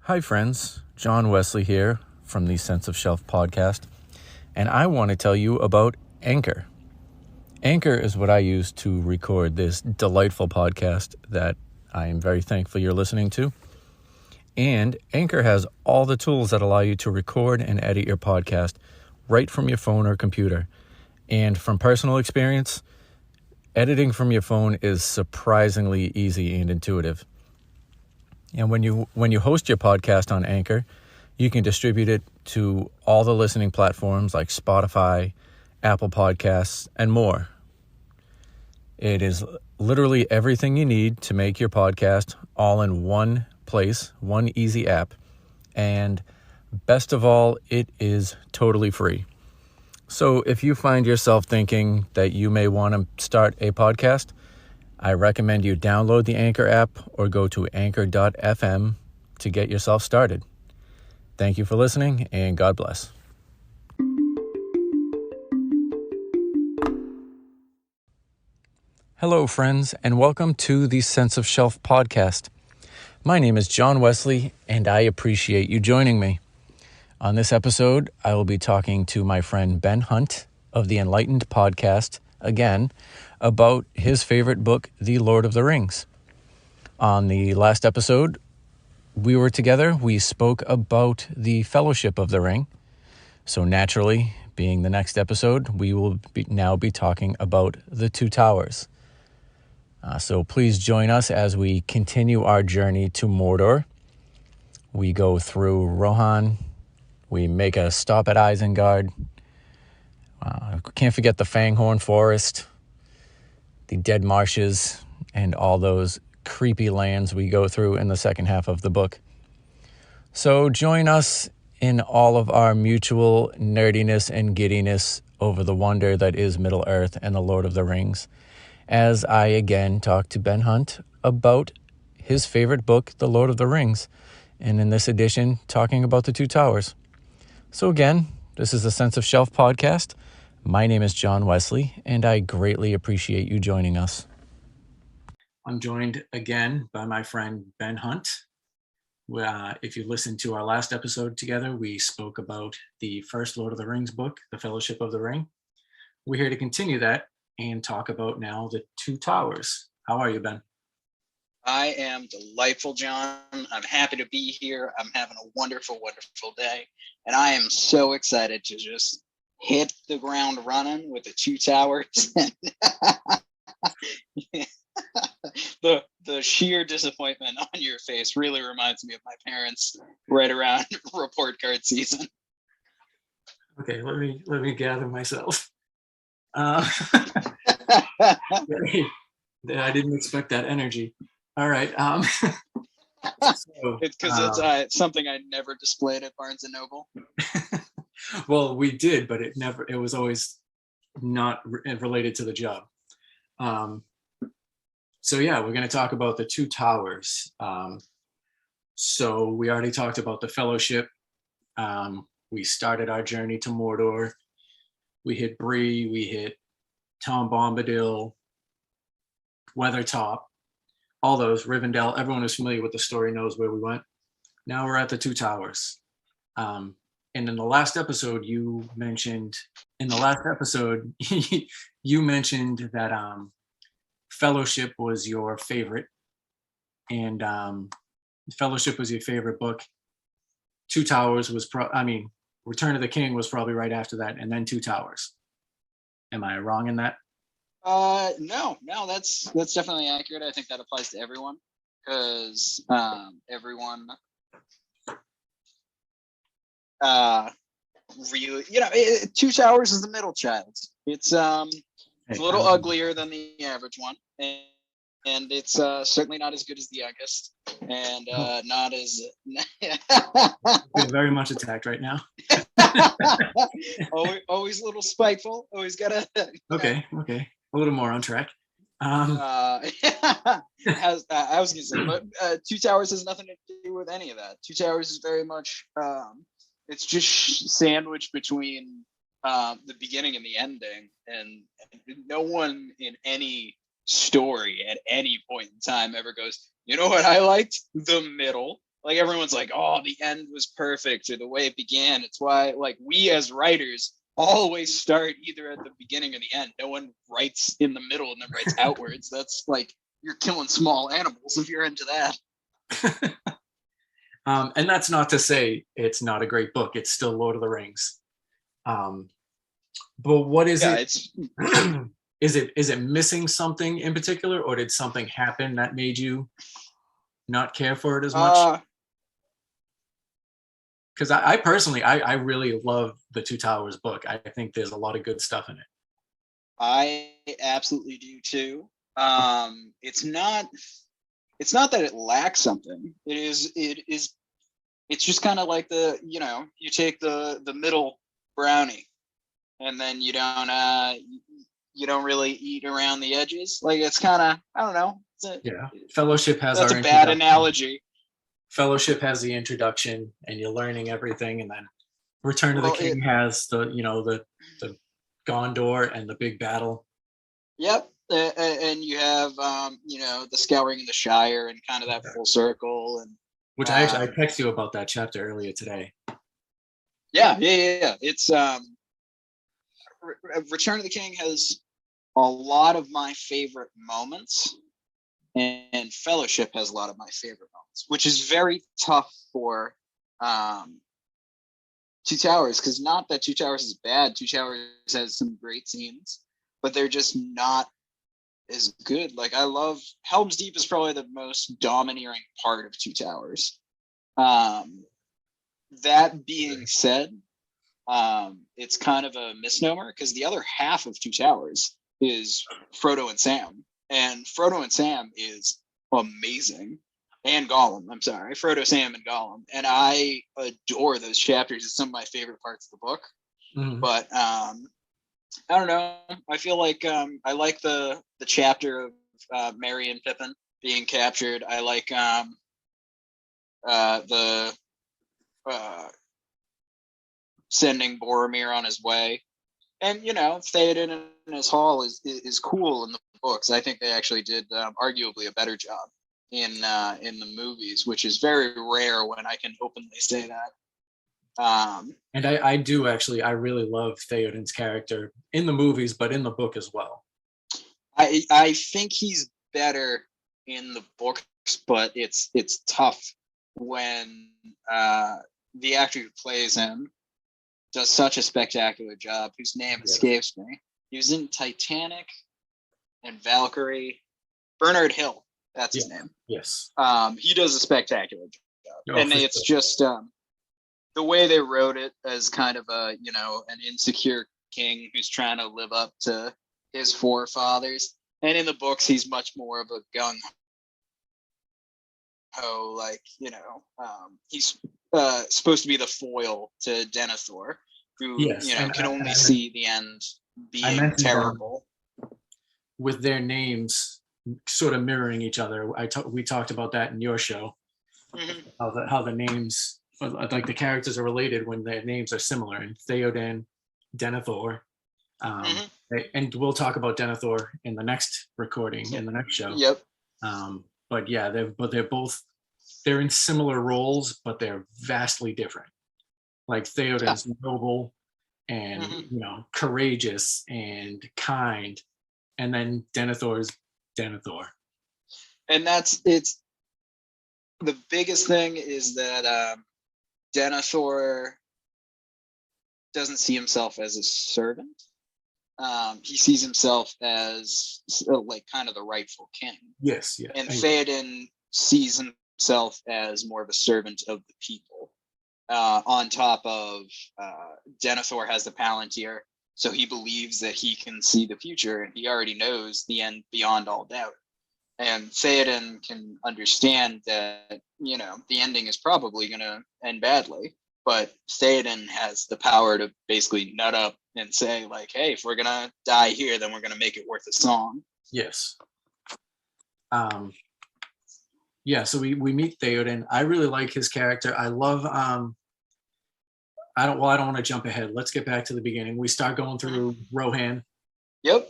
Hi friends, John Wesley here from the Sense of Shelf podcast, and I want to tell you about Anchor. Anchor is what I use to record this delightful podcast that I am very thankful you're listening to. And Anchor has all the tools that allow you to record and edit your podcast right from your phone or computer. And from personal experience, editing from your phone is surprisingly easy and intuitive. And when you host your podcast on Anchor, you can distribute it to all the listening platforms like Spotify, Apple Podcasts, and more. It is literally everything you need to make your podcast all in one place, one easy app. And best of all, it is totally free. So if you find yourself thinking that you may want to start a podcast, I recommend you download the Anchor app or go to anchor.fm to get yourself started. Thank you for listening, and God bless. Hello, friends, and welcome to the Sense of Shelf podcast. My name is John Wesley, and I appreciate you joining me. On this episode, I will be talking to my friend Ben Hunt of the Enlightened Podcast, again, about his favorite book, The Lord of the Rings. On the last episode, we were together. We spoke about the Fellowship of the Ring. So naturally, being the next episode, we will now be talking about the Two Towers. So please join us as we continue our journey to Mordor. We go through Rohan. We make a stop at Isengard. Can't forget the Fanghorn Forest, the Dead Marshes, and all those creepy lands we go through in the second half of the book. So join us in all of our mutual nerdiness and giddiness over the wonder that is Middle-earth and the Lord of the Rings, as I again talk to Ben Hunt about his favorite book, The Lord of the Rings, and in this edition, talking about the Two Towers. So again, this is the Sense of Shelf podcast. My name is John Wesley, and I greatly appreciate you joining us. I'm joined again by my friend Ben Hunt. If you listened to our last episode together, we spoke about the first Lord of the Rings book, The Fellowship of the Ring. We're here to continue that and talk about now the Two Towers. How are you, Ben? I am delightful, John. I'm happy to be here. I'm having a wonderful, wonderful day. And I am so excited to just hit the ground running with the Two Towers. The sheer disappointment on your face really reminds me of my parents right around report card season. Okay, let me gather myself. I didn't expect that energy. All right. It's because it's something I never displayed at Barnes and Noble. Well, we did, but it was always not related to the job. So yeah, we're going to talk about the Two Towers. So we already talked about the Fellowship. We started our journey to Mordor. We hit Bree, we hit Tom Bombadil, Weathertop, all those, Rivendell. Everyone who's familiar with the story knows where we went. Now we're at the Two Towers. And in the last episode, you mentioned that Fellowship was your favorite, and Fellowship was your favorite book. Two Towers was Return of the King was probably right after that, and then Two Towers. Am I wrong in that? No, that's definitely accurate. I think that applies to everyone because everyone really, Two Towers is the middle child. It's a little uglier than the average one, and it's certainly not as good as the youngest, and not as We're very much attacked right now. always a little spiteful. Always gotta. Okay, a little more on track. I was gonna say, but Two Towers has nothing to do with any of that. Two Towers is very much it's just sandwiched between the beginning and the ending, and no one in any story at any point in time ever goes, you know what I liked? The middle. like everyone's like, oh, the end was perfect or the way it began. It's why like we as writers always start either at the beginning or the end. No one writes in the middle and then writes outwards. That's like you're killing small animals if you're into that. And that's not to say it's not a great book. It's still Lord of the Rings. But what is it? It's is it missing something in particular, or did something happen that made you not care for it as much? Because I personally, I really love the Two Towers book. I think there's a lot of good stuff in it. I absolutely do too. It's not that it lacks something. It's just kind of like you take the middle brownie and then you don't really eat around the edges. Like it's kind of, I don't know. Fellowship has that's a bad analogy. Fellowship has the introduction and you're learning everything, and then Return of the King has the Gondor and the big battle. Yep. And you have the Scouring of the Shire and kind of that full circle, and which I texted you about that chapter earlier today. Yeah. It's Return of the King has a lot of my favorite moments, and Fellowship has a lot of my favorite moments, which is very tough for Two Towers, because not that Two Towers is bad. Two Towers has some great scenes, but they're just not as good. Like I love Helm's Deep is probably the most domineering part of Two Towers. That being said, it's kind of a misnomer because the other half of Two Towers is Frodo and Sam, and Frodo and Sam is amazing. And Gollum, I'm sorry, Frodo, Sam, and Gollum, and I adore those chapters. It's some of my favorite parts of the book. Mm-hmm. But I don't know. I feel like I like the chapter of Merry and Pippin being captured. I like the sending Boromir on his way, and Theoden in his hall is cool in the books. I think they actually did arguably a better job in the movies, which is very rare when I can openly say that. And I do actually, I really love Theoden's character in the movies, but in the book as well. I think he's better in the books, but it's tough when the actor who plays him does such a spectacular job, whose name escapes me. He was in Titanic and Valkyrie. Bernard Hill, that's his name. Yes. He does a spectacular job. And it's just the way they wrote it as kind of an insecure king who's trying to live up to his forefathers. And in the books, he's much more of a gung ho, like, he's supposed to be the foil to Denethor, who can only see the end being terrible. With their names sort of mirroring each other, we talked about that in your show. Mm-hmm. How the names, like the characters, are related when their names are similar. And Theoden, Denethor, and we'll talk about Denethor in the next recording, in the next show. Yep. But yeah, they're in similar roles, but they're vastly different. Like Theoden's noble and courageous and kind, and then Denethor's Denethor. And it's the biggest thing is that Denethor doesn't see himself as a servant. He sees himself as like kind of the rightful king. Yes. And Theoden sees himself as more of a servant of the people. On top of Denethor has the Palantir, so he believes that he can see the future, and he already knows the end beyond all doubt. And Theoden can understand that, the ending is probably going to end badly, but Theoden has the power to basically nut up and say, like, hey, if we're going to die here, then we're going to make it worth a song. Yes. So we meet Theoden. I really like his character. I love I don't want to jump ahead. Let's get back to the beginning. We start going through Rohan. Yep.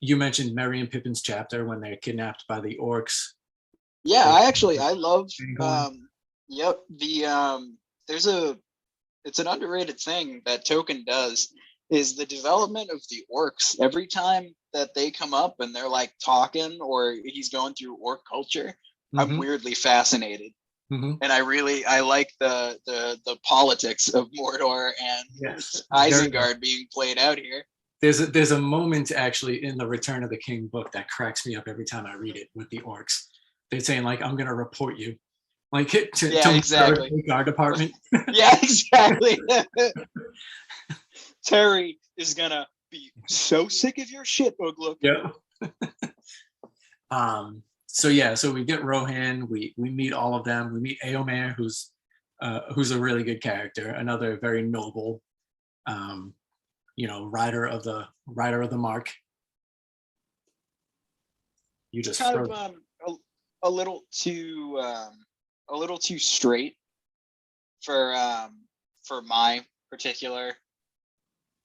You mentioned Merry and Pippin's chapter when they're kidnapped by the orcs. Yeah, So, I love going. yep, there's it's an underrated thing that Token does is the development of the orcs. Every time that they come up and they're like talking or he's going through orc culture, I'm Hmm. weirdly fascinated. Hmm. And I like the politics of Mordor and Yes, very much. Isengard being played out here. There's a moment actually in the Return of the King book that cracks me up every time I read it with the orcs. They're saying like, "I'm gonna report you," like Yeah, to exactly. our department. Yeah, exactly. Terry is gonna be so sick of your shit, Uglook. Yeah. So yeah, so we get Rohan, we meet all of them. We meet Eomer, who's a really good character, another very noble, um, rider of the mark. You He's just kind throw. of a little too a little too straight for my particular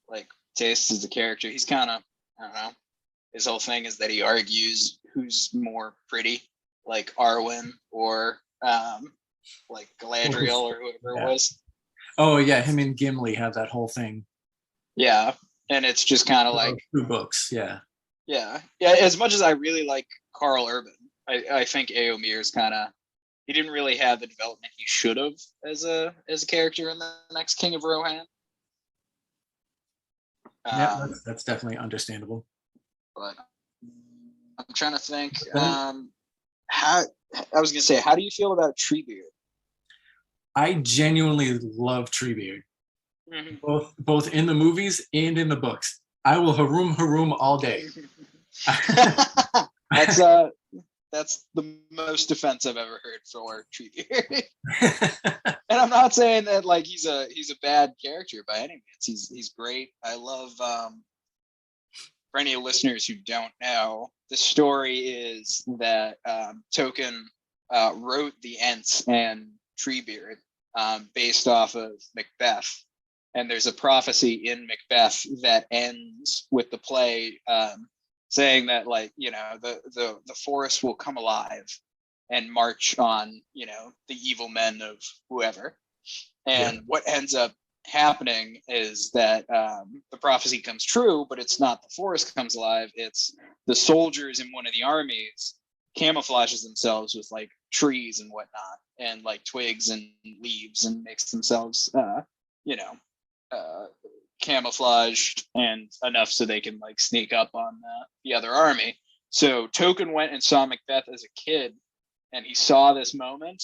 like taste as a character. He's kind of, I don't know. His whole thing is that he argues who's more pretty, like Arwen or like Galadriel or whoever it Yeah. was. Oh yeah, him and Gimli have that whole thing. Yeah, and it's just kind of like, 2 books. Yeah. yeah. As much as I really like Carl Urban, I think Eomer is kind of, he didn't really have the development he should have as a character in the next King of Rohan. Yeah, Um, that's definitely understandable. but I'm trying to think. Then How I was gonna say, how do you feel about Treebeard? I genuinely love Treebeard, Mm-hmm. both in the movies and in the books. I will haroom all day. that's uh that's the most defense I've ever heard for Treebeard. And I'm not saying that like he's a bad character by any means. He's great. I love for any listeners who don't know, the story is that Tolkien wrote the Ents and Treebeard based off of Macbeth. And there's a prophecy in Macbeth that ends with the play saying that, like, you know, the forest will come alive and march on, you know, the evil men of whoever. Yeah. And what ends up happening is that the prophecy comes true, but it's not the forest comes alive. It's the soldiers in one of the armies camouflages themselves with like trees and whatnot, and like twigs and leaves, and makes themselves, you know, uh, camouflaged and enough so they can like sneak up on the other army. So Token went and saw Macbeth as a kid, and he saw this moment,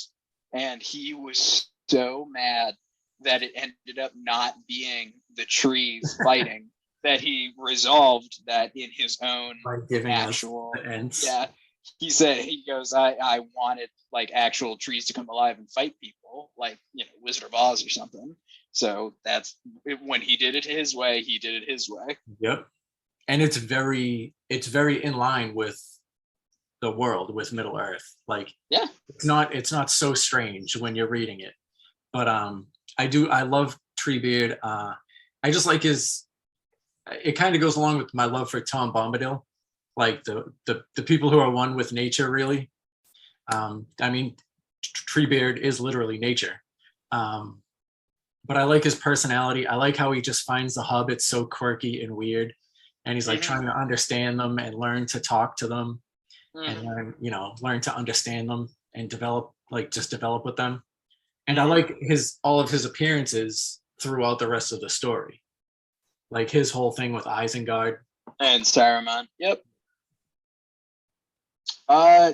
and he was so mad that it ended up not being the trees fighting that he resolved that in his own By giving us actual, the ends. yeah, he said, he goes, I wanted like actual trees to come alive and fight people, like, you know, Wizard of Oz or something. So that's when he did it his way, he did it his way. Yep. And it's very in line with the world, with Middle Earth. Like Yeah. it's not so strange when you're reading it. But I love Treebeard. I just like his, it kind of goes along with my love for Tom Bombadil, like the people who are one with nature, really. I mean, Treebeard is literally nature. Um, but I like his personality. I like how he just finds the hobbits so quirky and weird, and he's like Mm-hmm. trying to understand them and learn to talk to them, and Mm-hmm. learn to understand them and develop with them. And I Mm-hmm. like his all of his appearances throughout the rest of the story, like his whole thing with Isengard. And Saruman. Yep. Yeah,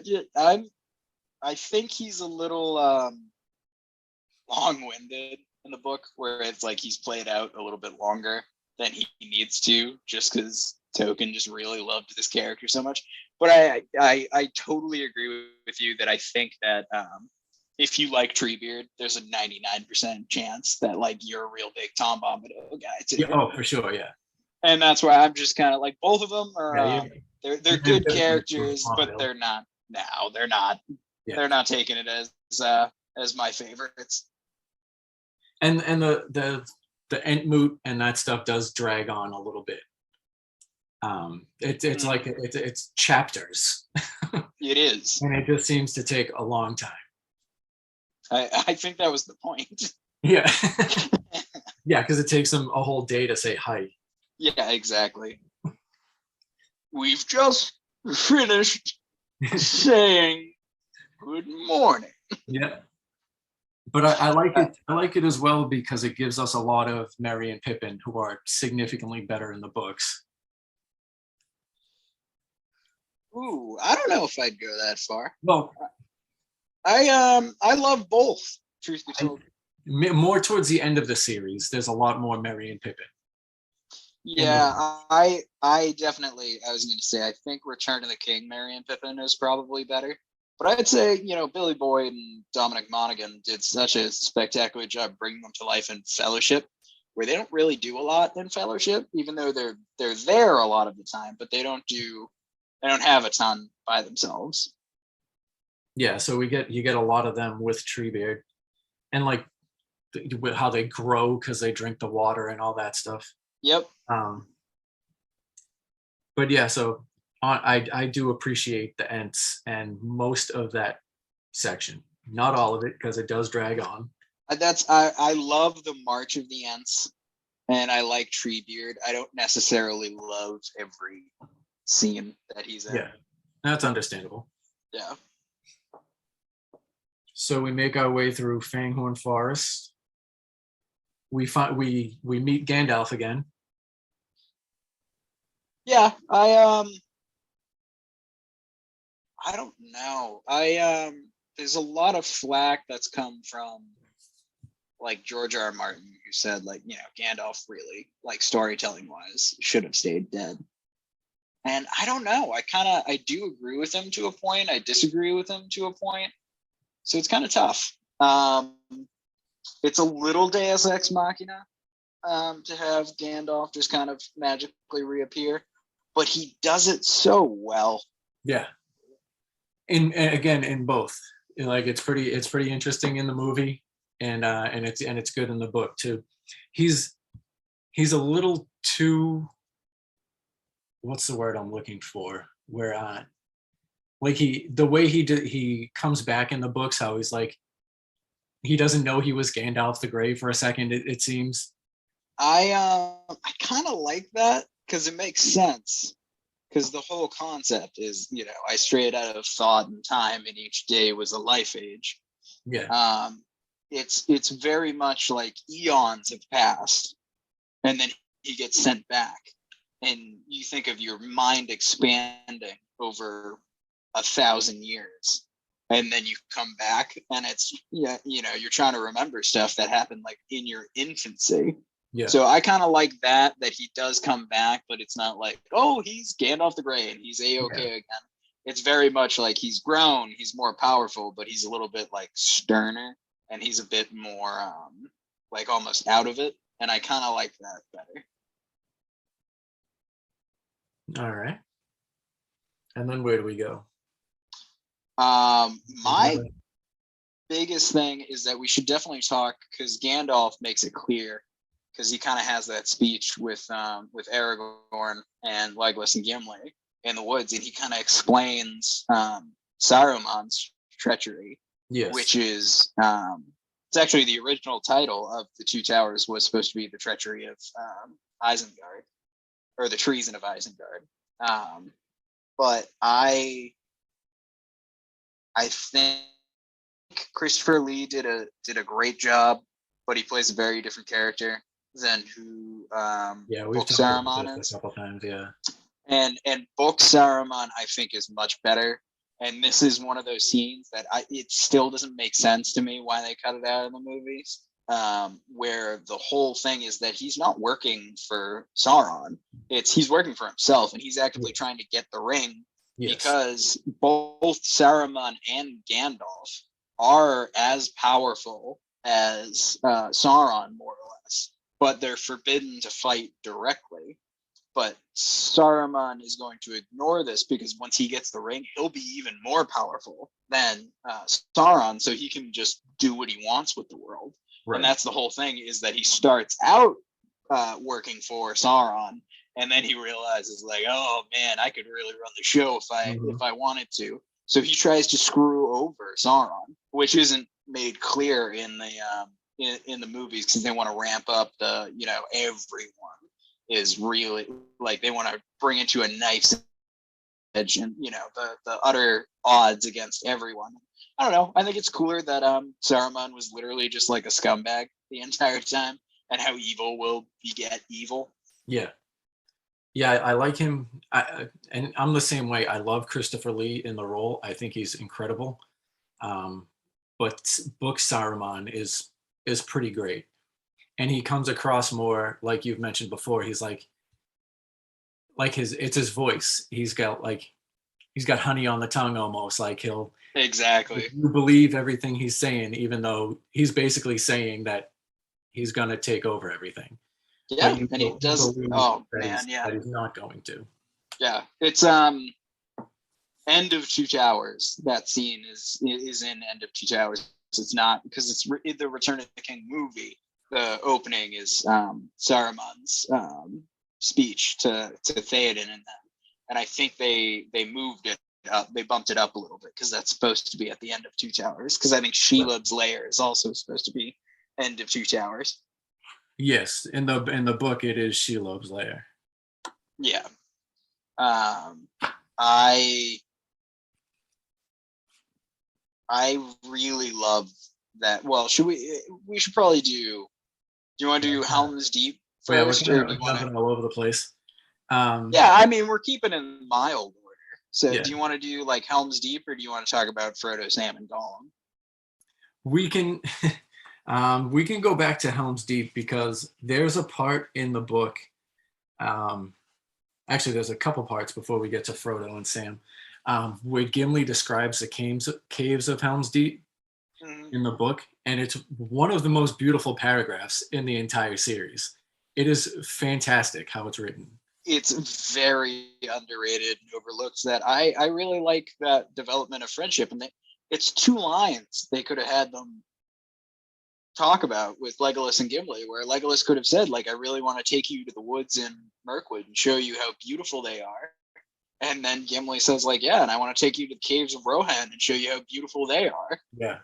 I think he's a little long-winded in the book, where it's like he's played out a little bit longer than he needs to, just because Token just really loved this character so much. But I totally agree with you that I think that if you like Treebeard, there's a 99% chance that like you're a real big Tom Bombadil guy too. Yeah, oh, for sure, yeah, And that's why I'm just kind of like, both of them are yeah, they're good definitely characters, but Bombadil. they're not, now they're not, Yeah, they're not taking it as my favorites. and the Entmoot and that stuff does drag on a little bit. It's like it's chapters. It is. And it just seems to take a long time. I think that was the point. Yeah. Yeah, because it takes them a whole day to say hi. Yeah, exactly. We've just finished saying good morning. Yeah. But I like it. I like it as well because it gives us a lot of Merry and Pippin, who are significantly better in the books. Ooh, I don't know if I'd go that far. Well, I love both. Truth be told. More towards the end of the series, there's a lot more Merry and Pippin. Yeah, I definitely. I was going to say I think Return of the King, Merry and Pippin is probably better. But I'd say, Billy Boyd and Dominic Monaghan did such a spectacular job bringing them to life in Fellowship, where they don't really do a lot in Fellowship, even though they're there a lot of the time, but they don't have a ton by themselves. Yeah, so you get a lot of them with Treebeard, and like how they grow because they drink the water and all that stuff. Yep. But yeah, so I do appreciate the Ents and most of that section. Not all of it, because it does drag on. I love the March of the Ents, and I like Treebeard. I don't necessarily love every scene that he's in. Yeah, that's understandable. Yeah. So we make our way through Fanghorn Forest. We meet Gandalf again. Yeah, I don't know. There's a lot of flack that's come from like George R. R. Martin, who said Gandalf really, like storytelling wise, should have stayed dead. And I don't know. I do agree with him to a point. I disagree with him to a point. So it's kind of tough. It's a little Deus Ex Machina to have Gandalf just kind of magically reappear, but he does it so well. Yeah. In both, like it's pretty interesting in the movie, and it's good in the book too. He's a little too, what's the word I'm looking for? Where like the way he comes back in the books, how he's like he doesn't know he was Gandalf the Grey for a second. It seems. I kind of like that because it makes sense. Because the whole concept is, I strayed out of thought and time, and each day was a life age. Yeah. It's very much like eons have passed, and then he gets sent back, and you think of your mind expanding over 1,000 years, and then you come back, and it's you're trying to remember stuff that happened like in your infancy. Yeah. So I kind of like that he does come back, but it's not like, oh, he's Gandalf the Grey and he's A-okay again. It's very much like he's grown, he's more powerful, but he's a little bit like sterner, and he's a bit more like almost out of it. And I kind of like that better. All right. And then where do we go? My biggest thing is that we should definitely talk, because Gandalf makes it clear, because he kind of has that speech with Aragorn and Legolas and Gimli in the woods, and he kind of explains Saruman's treachery. Yes. Which is it's actually the original title of the Two Towers was supposed to be the treachery of Isengard, or the treason of Isengard. But I think Christopher Lee did a great job, but he plays a very different character than who we've Book Saruman is. A couple times, yeah. And Book Saruman, I think, is much better. And this is one of those scenes that it still doesn't make sense to me why they cut it out of the movies, where the whole thing is that he's not working for Sauron. He's working for himself, and he's actively trying to get the ring. Yes. Because both Saruman and Gandalf are as powerful as Sauron, more or less, but they're forbidden to fight directly. But Saruman is going to ignore this, because once he gets the ring, he'll be even more powerful than Sauron, so he can just do what he wants with the world. Right. And that's the whole thing, is that he starts out working for Sauron, and then he realizes like, oh man, I could really run the show if I wanted to. So he tries to screw over Sauron, which isn't made clear in the movies because they want to ramp up the, everyone is really like they want to bring it to a knife's edge, and the utter odds against everyone. I don't know. I think it's cooler that Saruman was literally just like a scumbag the entire time, and how evil will beget evil. Yeah. Yeah, I like him, and I'm the same way. I love Christopher Lee in the role. I think he's incredible. But book Saruman is pretty great, and he comes across more like you've mentioned before. He's like it's his voice. He's got honey on the tongue almost. Like you believe everything he's saying, even though he's basically saying that he's gonna take over everything. Yeah, and he does. Oh man, yeah, that he's not going to. Yeah, it's End of Two Towers. That scene is in End of Two Towers. It's not because it's the Return of the King movie. The opening is Saruman's speech to Theoden and them, and I think they moved it up. They bumped it up a little bit because that's supposed to be at the end of Two Towers. Because I think Shelob's lair is also supposed to be End of Two Towers. Yes, in the book it is Shelob's lair. Yeah. I really love that. Well, we should probably do you want to do Helm's Deep first? Yeah, we're jumping all over the place. Yeah, I mean, we're keeping in mild order. So do you want to do like Helm's Deep, or do you want to talk about Frodo, Sam, and Gollum? We can we can go back to Helm's Deep because there's a part in the book. Actually, there's a couple parts before we get to Frodo and Sam, where Gimli describes the caves of Helm's Deep in the book, and it's one of the most beautiful paragraphs in the entire series. It is fantastic how it's written. It's very underrated and overlooked. That I really like that development of friendship, and it's 2 lines they could have had them talk about with Legolas and Gimli, where Legolas could have said, like, I really want to take you to the woods in Mirkwood and show you how beautiful they are. And then Gimli says, like, yeah, and I want to take you to the caves of Rohan and show you how beautiful they are. Yeah.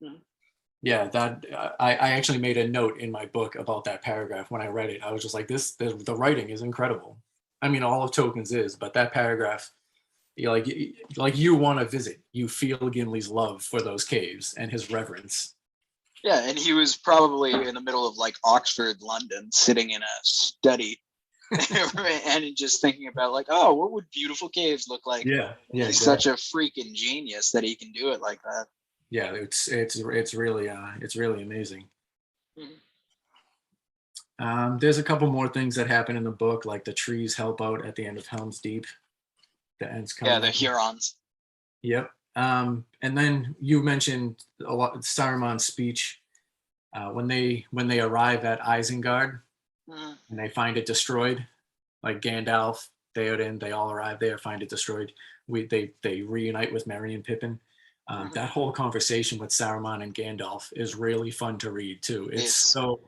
Mm-hmm. Yeah, that I actually made a note in my book about that paragraph when I read it. I was just like, the writing is incredible. I mean, all of Tolkien's is, but that paragraph, you want to visit. You feel Gimli's love for those caves and his reverence. Yeah, and he was probably in the middle of like Oxford, London, sitting in a study and just thinking about like, oh, what would beautiful caves look like? Yeah. He's exactly. Such a freaking genius that he can do it like that. Yeah, it's really amazing. Mm-hmm. There's a couple more things that happen in the book, like the trees help out at the end of Helm's Deep. The ends coming. Yeah, the Hurons. Yep. And then you mentioned a lot Saruman's speech when they arrive at Isengard and they find it destroyed, like Gandalf, Theoden, they all arrive there, find it destroyed. They reunite with Merry and Pippin. That whole conversation with Saruman and Gandalf is really fun to read too. It's so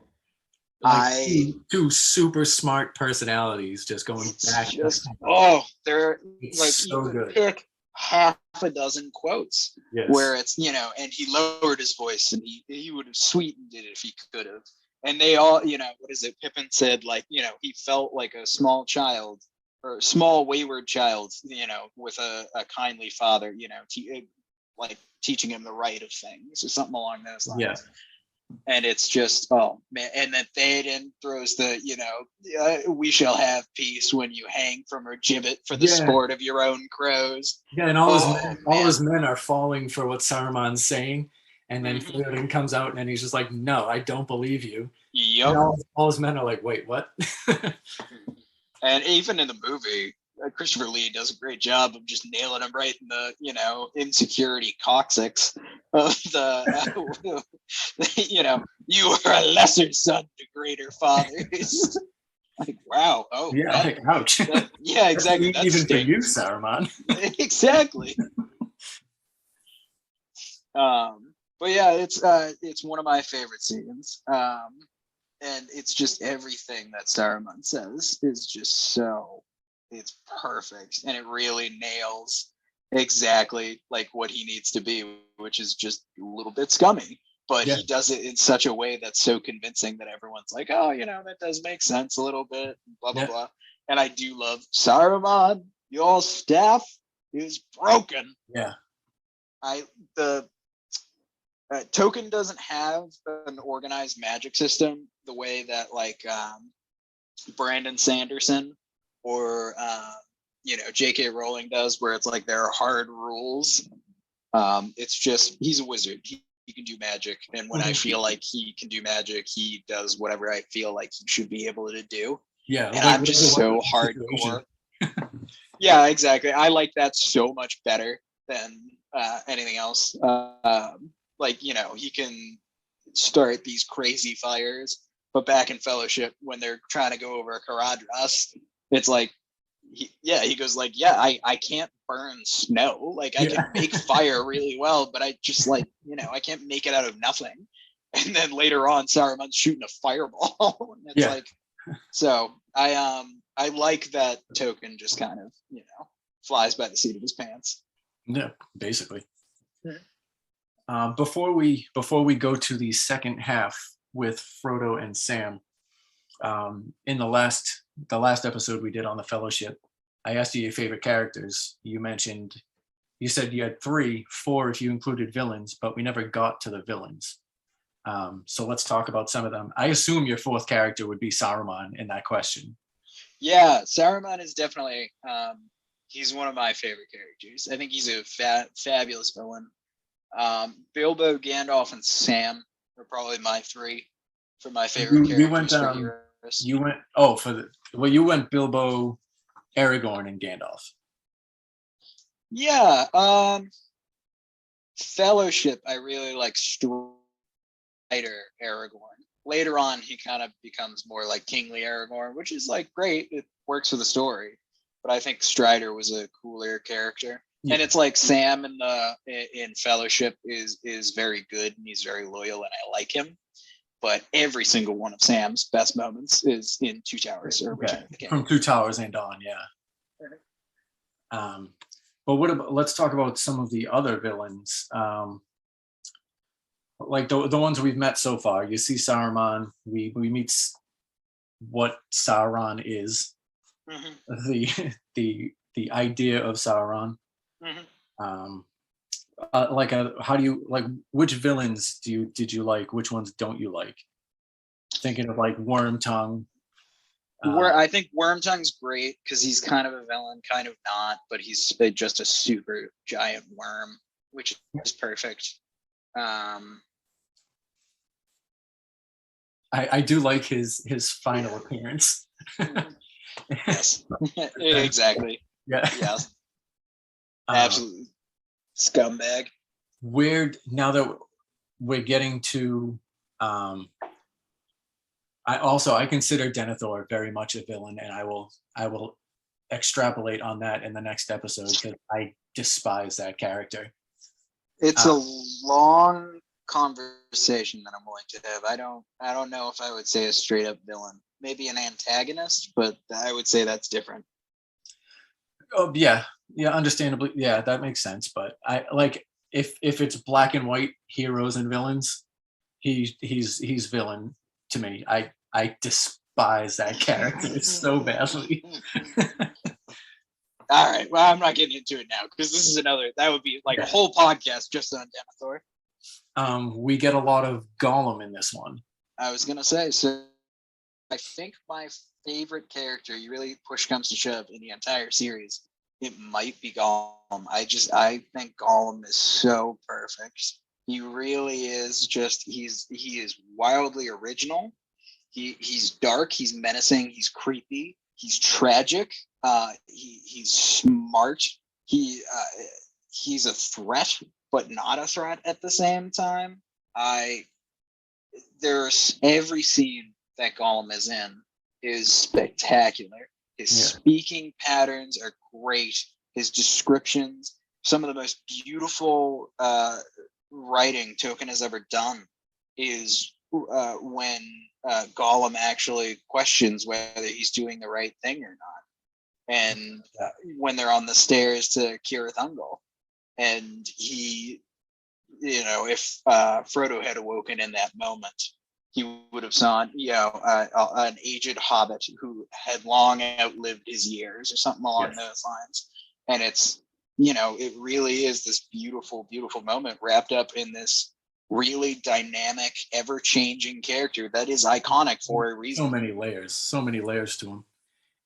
two super smart personalities just going back. They're it's like so you good. Pick half a dozen quotes where it's and he lowered his voice and he would have sweetened it if he could have. And they all, what is it? Pippin said, like, he felt like a small child or small wayward child, with a kindly father, like teaching him the right of things or something along those lines. Yeah. And it's just, oh man. And then Theoden throws the, we shall have peace when you hang from her gibbet for the sport of your own crows. Yeah, and all his men are falling for what Saruman's saying. And then Theoden comes out and he's just like, no, I don't believe you. Yep. And all his men are like, wait, what? And even in the movie, Christopher Lee does a great job of just nailing him right in the, insecurity coccyx of the, you are a lesser son to greater fathers. Like, wow. Oh, yeah. Like, ouch. Yeah, exactly. That's even for you, Saruman. Exactly. But yeah, it's one of my favorite scenes. and it's just everything that Saruman says is just so, it's perfect, and it really nails exactly like what he needs to be, which is just a little bit scummy, but Yeah. he does it in such a way that's so convincing that everyone's like, oh, that does make sense a little bit, blah blah Yeah. blah. And I do love Saruman, your staff is broken. Yeah. The Token doesn't have an organized magic system the way that like Brandon Sanderson or J.K. Rowling does, where it's like there are hard rules. It's just he's a wizard. He can do magic, and when I feel like he can do magic, he does whatever I feel like he should be able to do. Yeah. And I'm just so hardcore. Yeah, exactly. I like that so much better than anything else. He can start these crazy fires, but back in Fellowship, when they're trying to go over Caradhras, it's like, he goes like, I can't burn snow. Like, I can make fire really well, but I just I can't make it out of nothing. And then later on, Saruman's shooting a fireball. And it's so I like that Token just kind of, flies by the seat of his pants. Yeah, basically. Before we go to the second half with Frodo and Sam, in the last episode we did on the Fellowship, I asked you your favorite characters. You said you had 4 if you included villains, but we never got to the villains. So let's talk about some of them. I assume your 4th character would be Saruman in that question. Yeah, Saruman is definitely he's one of my favorite characters. I think he's a fabulous villain. Bilbo, Gandalf, and Sam are probably my 3 for my favorite characters. You went Bilbo, Aragorn, and Gandalf. Yeah. Fellowship, I really like Strider Aragorn. Later on, he kind of becomes more like kingly Aragorn, which is like great. It works for the story. But I think Strider was a cooler character. Yeah. And it's like Sam in Fellowship is very good, and he's very loyal, and I like him. But every single one of Sam's best moments is in Two Towers or from Two Towers and on, yeah. But what about? Let's talk about some of the other villains. Like the ones we've met so far. You see Saruman. We meet what Sauron is. Mm-hmm. The idea of Sauron. Mm-hmm. How do you like? Which villains did you like? Which ones don't you like? Thinking of like Wormtongue. I think Wormtongue's great because he's kind of a villain, kind of not, but he's just a super giant worm, which is perfect. I do like his final appearance. Yes, exactly. Yeah. Yes. Absolutely. Scumbag. Weird. Now that we're getting to, I consider Denethor very much a villain, and I will extrapolate on that in the next episode because I despise that character. It's a long conversation that I'm willing to have. I don't know if I would say a straight up villain. Maybe an antagonist, but I would say that's different. Oh yeah, understandably, yeah, that makes sense. But I like if it's black and white heroes and villains, he's villain to me. I despise that character so badly. All right, well, I'm not getting into it now because this is that would be like a whole podcast just on Denethor. We get a lot of Gollum in this one. I was gonna say, so I think my favorite character, you really push comes to shove in the entire series, it might be Gollum. I think Gollum is so perfect. He really is he is wildly original. He's dark, he's menacing, he's creepy, he's tragic, he's smart, he's a threat, but not a threat at the same time. There's every scene that Gollum is in is spectacular. His speaking patterns are great. His descriptions, some of the most beautiful writing Tolkien has ever done is when Gollum actually questions whether he's doing the right thing or not, and when they're on the stairs to Cirith Ungol, and he, if Frodo had awoken in that moment, he would have saw, an aged hobbit who had long outlived his years, or something along those lines. And it's, it really is this beautiful, beautiful moment wrapped up in this really dynamic, ever-changing character that is iconic for a reason. So many layers to him.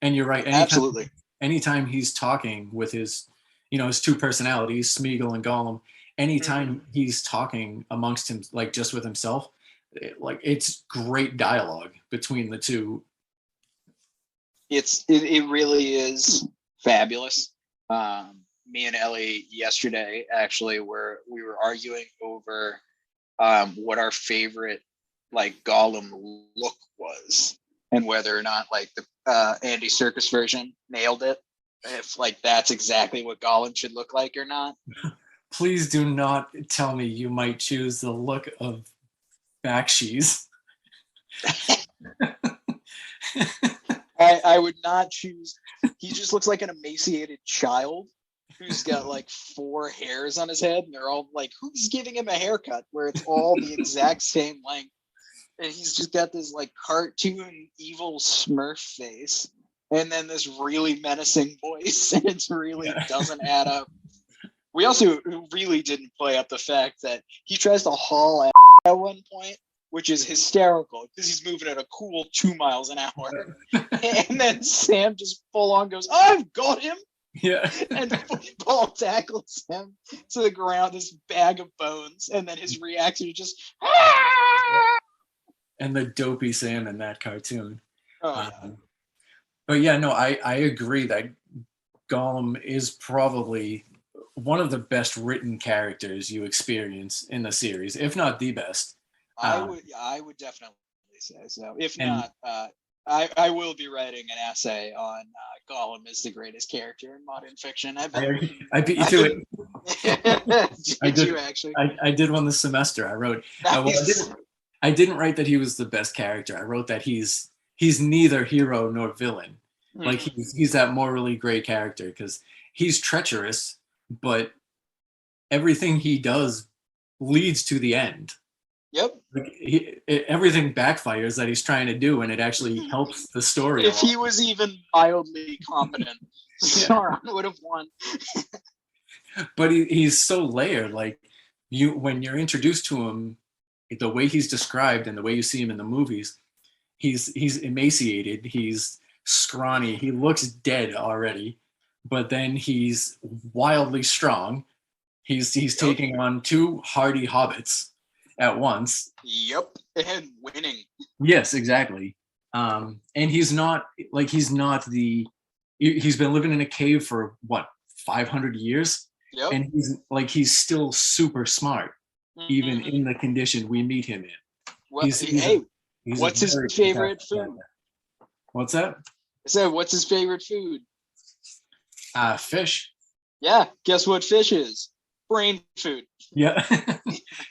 And you're right. Absolutely. Anytime he's talking with his, his two personalities, Smeagol and Gollum, anytime he's talking amongst him, like just with himself, it's great dialogue between the two. It really is fabulous. Me and Ellie yesterday actually we were arguing over what our favorite Gollum look was, and whether or not the Andy Serkis version nailed it, if that's exactly what Gollum should look like or not. Please do not tell me you might choose the look of Bakshi's. I would not choose. He just looks like an emaciated child who's got 4 hairs on his head, and they're all who's giving him a haircut where it's all the exact same length, and he's just got this cartoon evil Smurf face, and then this really menacing voice, and it really doesn't add up. We also really didn't play up the fact that he tries to haul ass at one point, which is hysterical because he's moving at a cool 2 miles an hour. And then Sam just full on goes, "I've got him!" Yeah. And football tackles him to the ground, this bag of bones. And then his reaction is just, "Ah!" And the dopey Sam in that cartoon. Oh, but yeah, no, I agree that Gollum is probably one of the best written characters you experience in the series, if not the best. I would definitely say so. If not, I will be writing an essay on Gollum is the greatest character in modern fiction. I beat you to it. Did you actually? I did one this semester. I wrote. Nice. I didn't write that he was the best character. I wrote that he's neither hero nor villain. Mm-hmm. He's that morally gray character because he's treacherous, but everything he does leads to the end. Yep. Everything backfires that he's trying to do, and it actually helps the story. If he was even mildly competent, Sauron would have won. But he's so layered. When you're introduced to him, the way he's described and the way you see him in the movies, he's emaciated. He's scrawny. He looks dead already, but then he's wildly strong. He's taking on 2 hardy hobbits at once. Yep, and winning. Yes, exactly. And he's not he's been living in a cave for 500 years. Yep. And he's still super smart, even in the condition we meet him in. Well, what's his favorite food? What's that? I said, what's his favorite food? Fish. Yeah, guess what fish is? Brain food. Yeah.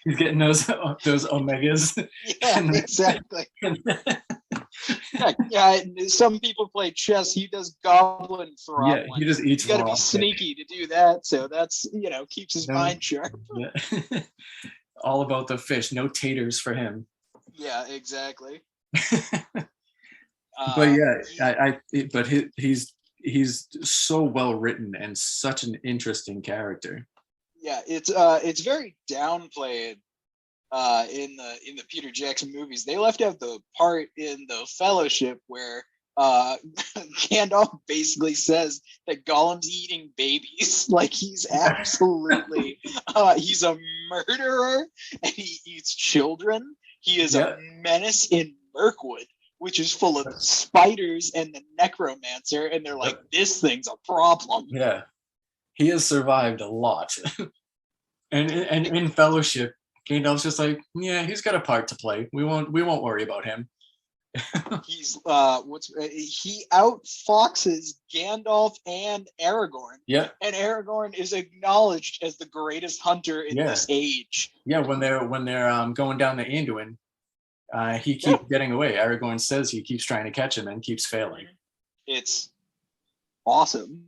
He's getting those omegas. Yeah, exactly. Yeah, some people play chess. He does goblin throttling. Yeah, he just eats. You got to be sneaky to do that. So that's keeps his mind sharp. Yeah. All about the fish. No taters for him. Yeah, exactly. But yeah, but he's so well written and such an interesting character. Yeah, it's very downplayed in the Peter Jackson movies. They left out the part in the Fellowship where Gandalf basically says that Gollum's eating babies. He's absolutely he's a murderer and he eats children. He is a menace in Mirkwood, which is full of spiders and the necromancer, and they're like, this thing's a problem. Yeah. He has survived a lot. and in Fellowship, Gandalf's just like, yeah, he's got a part to play. We won't worry about him. He's he outfoxes Gandalf and Aragorn. Yeah. And Aragorn is acknowledged as the greatest hunter in this age. Yeah, when they're going down to Anduin, He keeps getting away. Aragorn says he keeps trying to catch him and keeps failing. It's awesome.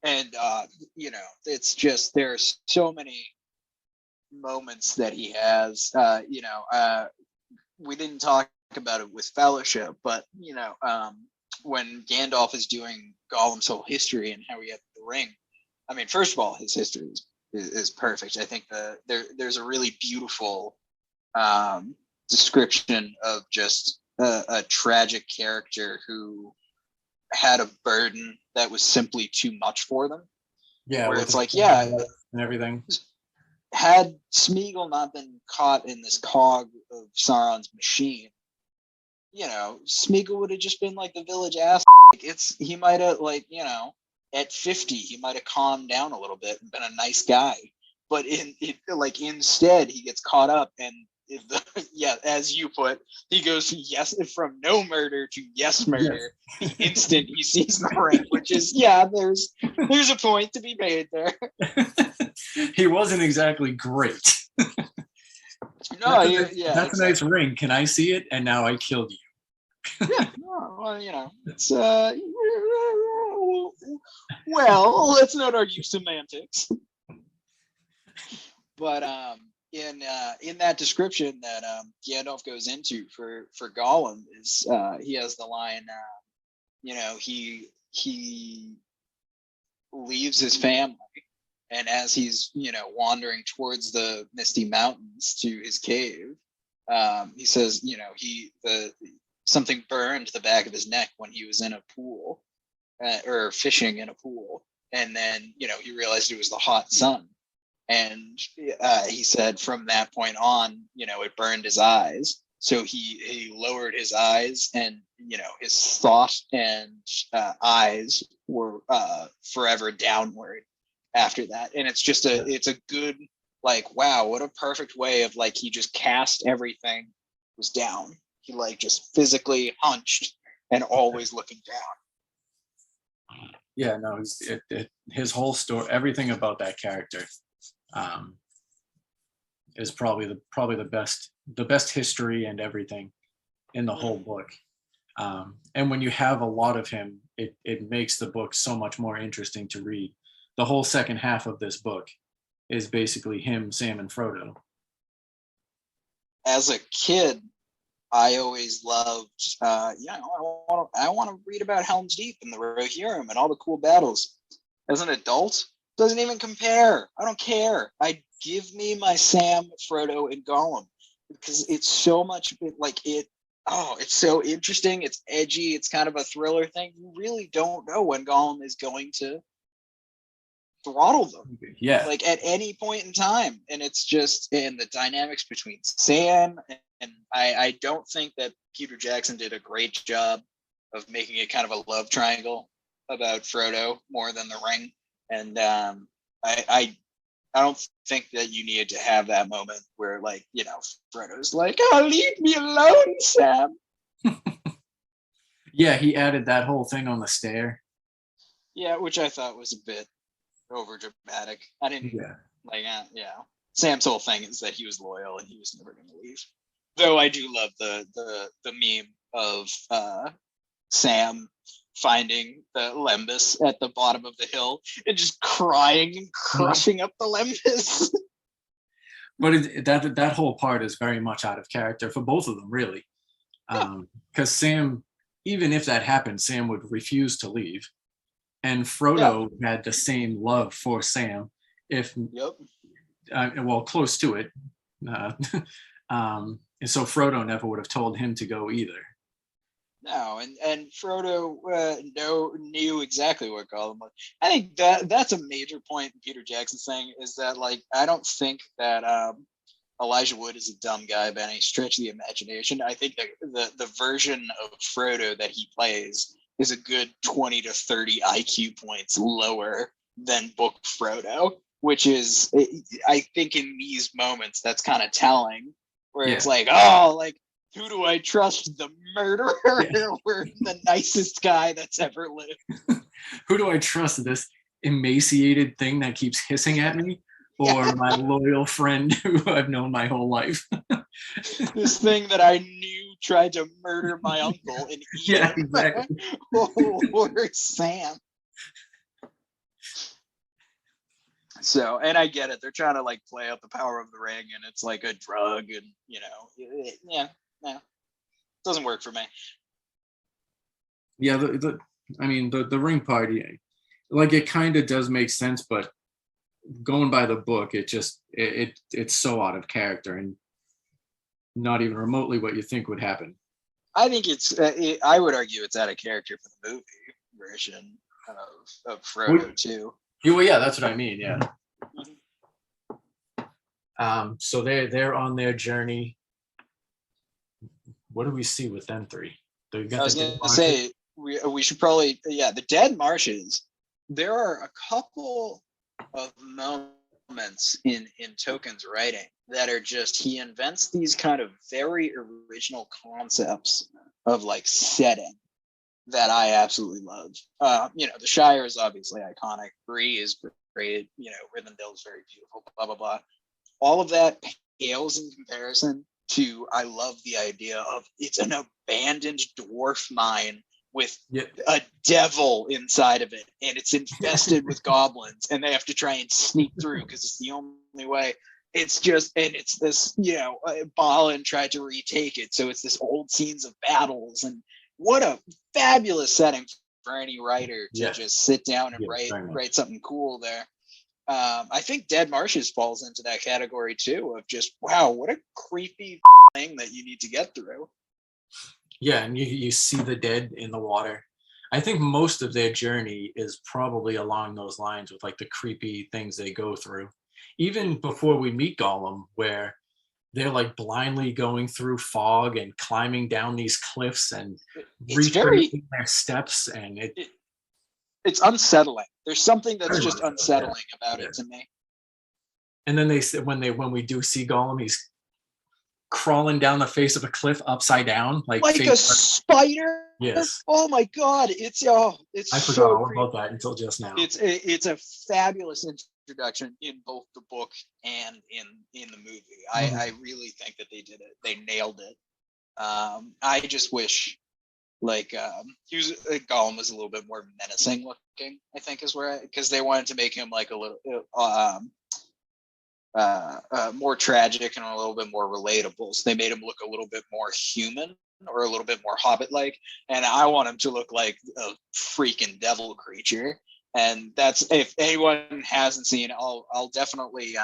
And, it's just, there's so many moments that he has. We didn't talk about it with Fellowship, but, when Gandalf is doing Gollum's whole history and how he had the ring, I mean, first of all, his history is perfect. I think there's a really beautiful description of just a tragic character who had a burden that was simply too much for them. Yeah, where it's like, and everything. Had Smeagol not been caught in this cog of Sauron's machine, Smeagol would have just been like the village ass. He might have at 50 he might have calmed down a little bit and been a nice guy, but instead he gets caught up and as you put, he goes from no murder to yes murder the instant he sees the ring, which is there's a point to be made there. He wasn't exactly great. No, that's a nice ring. Can I see it? And now I killed you. It's well, let's not argue semantics. But in that description that Gandalf goes into for Gollum is he has the line, he leaves his family, and as he's wandering towards the misty mountains to his cave, he says something burned the back of his neck when he was in a pool or fishing in a pool, and then he realized it was the hot sun. And he said from that point on, it burned his eyes. So he lowered his eyes, and his thought and eyes were forever downward after that. And it's a good, wow, what a perfect way of he just cast everything was down. He just physically hunched and always looking down. Yeah, no, his whole story, everything about that character. Is probably the best history and everything in the whole book. And when you have a lot of him, it makes the book so much more interesting to read. The whole second half of this book is basically him, Sam, and Frodo. As a kid, I always loved, I want to read about Helm's Deep and the Rohirrim and all the cool battles. As an adult, doesn't even compare. I don't care. Give me my Sam, Frodo, and Gollum, because it's so much it's so interesting. It's edgy. It's kind of a thriller thing. You really don't know when Gollum is going to throttle them. Yeah. At any point in time. And it's just in the dynamics between Sam and I don't think that Peter Jackson did a great job of making it kind of a love triangle about Frodo more than the ring. And I don't think that you needed to have that moment where Frodo's leave me alone, Sam. Yeah, he added that whole thing on the stair. Yeah, which I thought was a bit over dramatic. I didn't Sam's whole thing is that he was loyal and he was never going to leave. Though I do love the meme of Sam finding the Lembas at the bottom of the hill and just crying and crushing up the Lembas. But that whole part is very much out of character for both of them, really. Because Sam, even if that happened, Sam would refuse to leave. And Frodo had the same love for Sam, close to it. And so Frodo never would have told him to go either. No, and Frodo knew exactly what Gollum was. I think that's a major point Peter Jackson's saying is that I don't think that Elijah Wood is a dumb guy by any stretch of the imagination. I think that the version of Frodo that he plays is a good 20 to 30 IQ points lower than book Frodo, which is, I think in these moments that's kind of telling, where it's who do I trust, the murderer or the nicest guy that's ever lived? Who do I trust, this emaciated thing that keeps hissing at me, or my loyal friend who I've known my whole life? This thing that I knew tried to murder my uncle and eat Yeah, him. exactly. Or Sam. So, and I get it. They're trying to like play up the power of the ring, and it's like a drug, and yeah, doesn't work for me. Yeah, the ring party, like it kind of does make sense, but going by the book, it's so out of character and not even remotely what you think would happen. I think I would argue it's out of character for the movie version of Frodo too. Well, yeah, that's what I mean. Yeah. So they're on their journey. What do we see with them three? I was going to say we should probably the Dead Marshes. There are a couple of moments in Tolkien's writing that are just, he invents these kind of very original concepts of like setting that I absolutely love. The Shire is obviously iconic. Bree is great. Rivendell is very beautiful. Blah blah blah. All of that pales in comparison to, I love the idea of, it's an abandoned dwarf mine with a devil inside of it, and it's infested with goblins, and they have to try and sneak through because it's the only way. It's just, and it's this, Balin tried to retake it, so it's this old scenes of battles, and what a fabulous setting for any writer to just sit down and write something cool there. I think Dead Marshes falls into that category too, of just, wow, what a creepy thing that you need to get through. Yeah, and you see the dead in the water. I think most of their journey is probably along those lines with like the creepy things they go through. Even before we meet Gollum, where they're like blindly going through fog and climbing down these cliffs and retracing their steps, and it's unsettling. There's something that's just unsettling about it to me. And then they said when we do see Gollum, he's crawling down the face of a cliff upside down, like a spider. Yes. Oh my God! It's I forgot all about that until just now. It's a fabulous introduction in both the book and in the movie. Mm-hmm. I really think that they did it. They nailed it. I just wish, Gollum was a little bit more menacing looking, I think, is where, because they wanted to make him like a little more tragic and a little bit more relatable. So they made him look a little bit more human, or a little bit more Hobbit-like. And I want him to look like a freaking devil creature. And that's, if anyone hasn't seen it, I'll definitely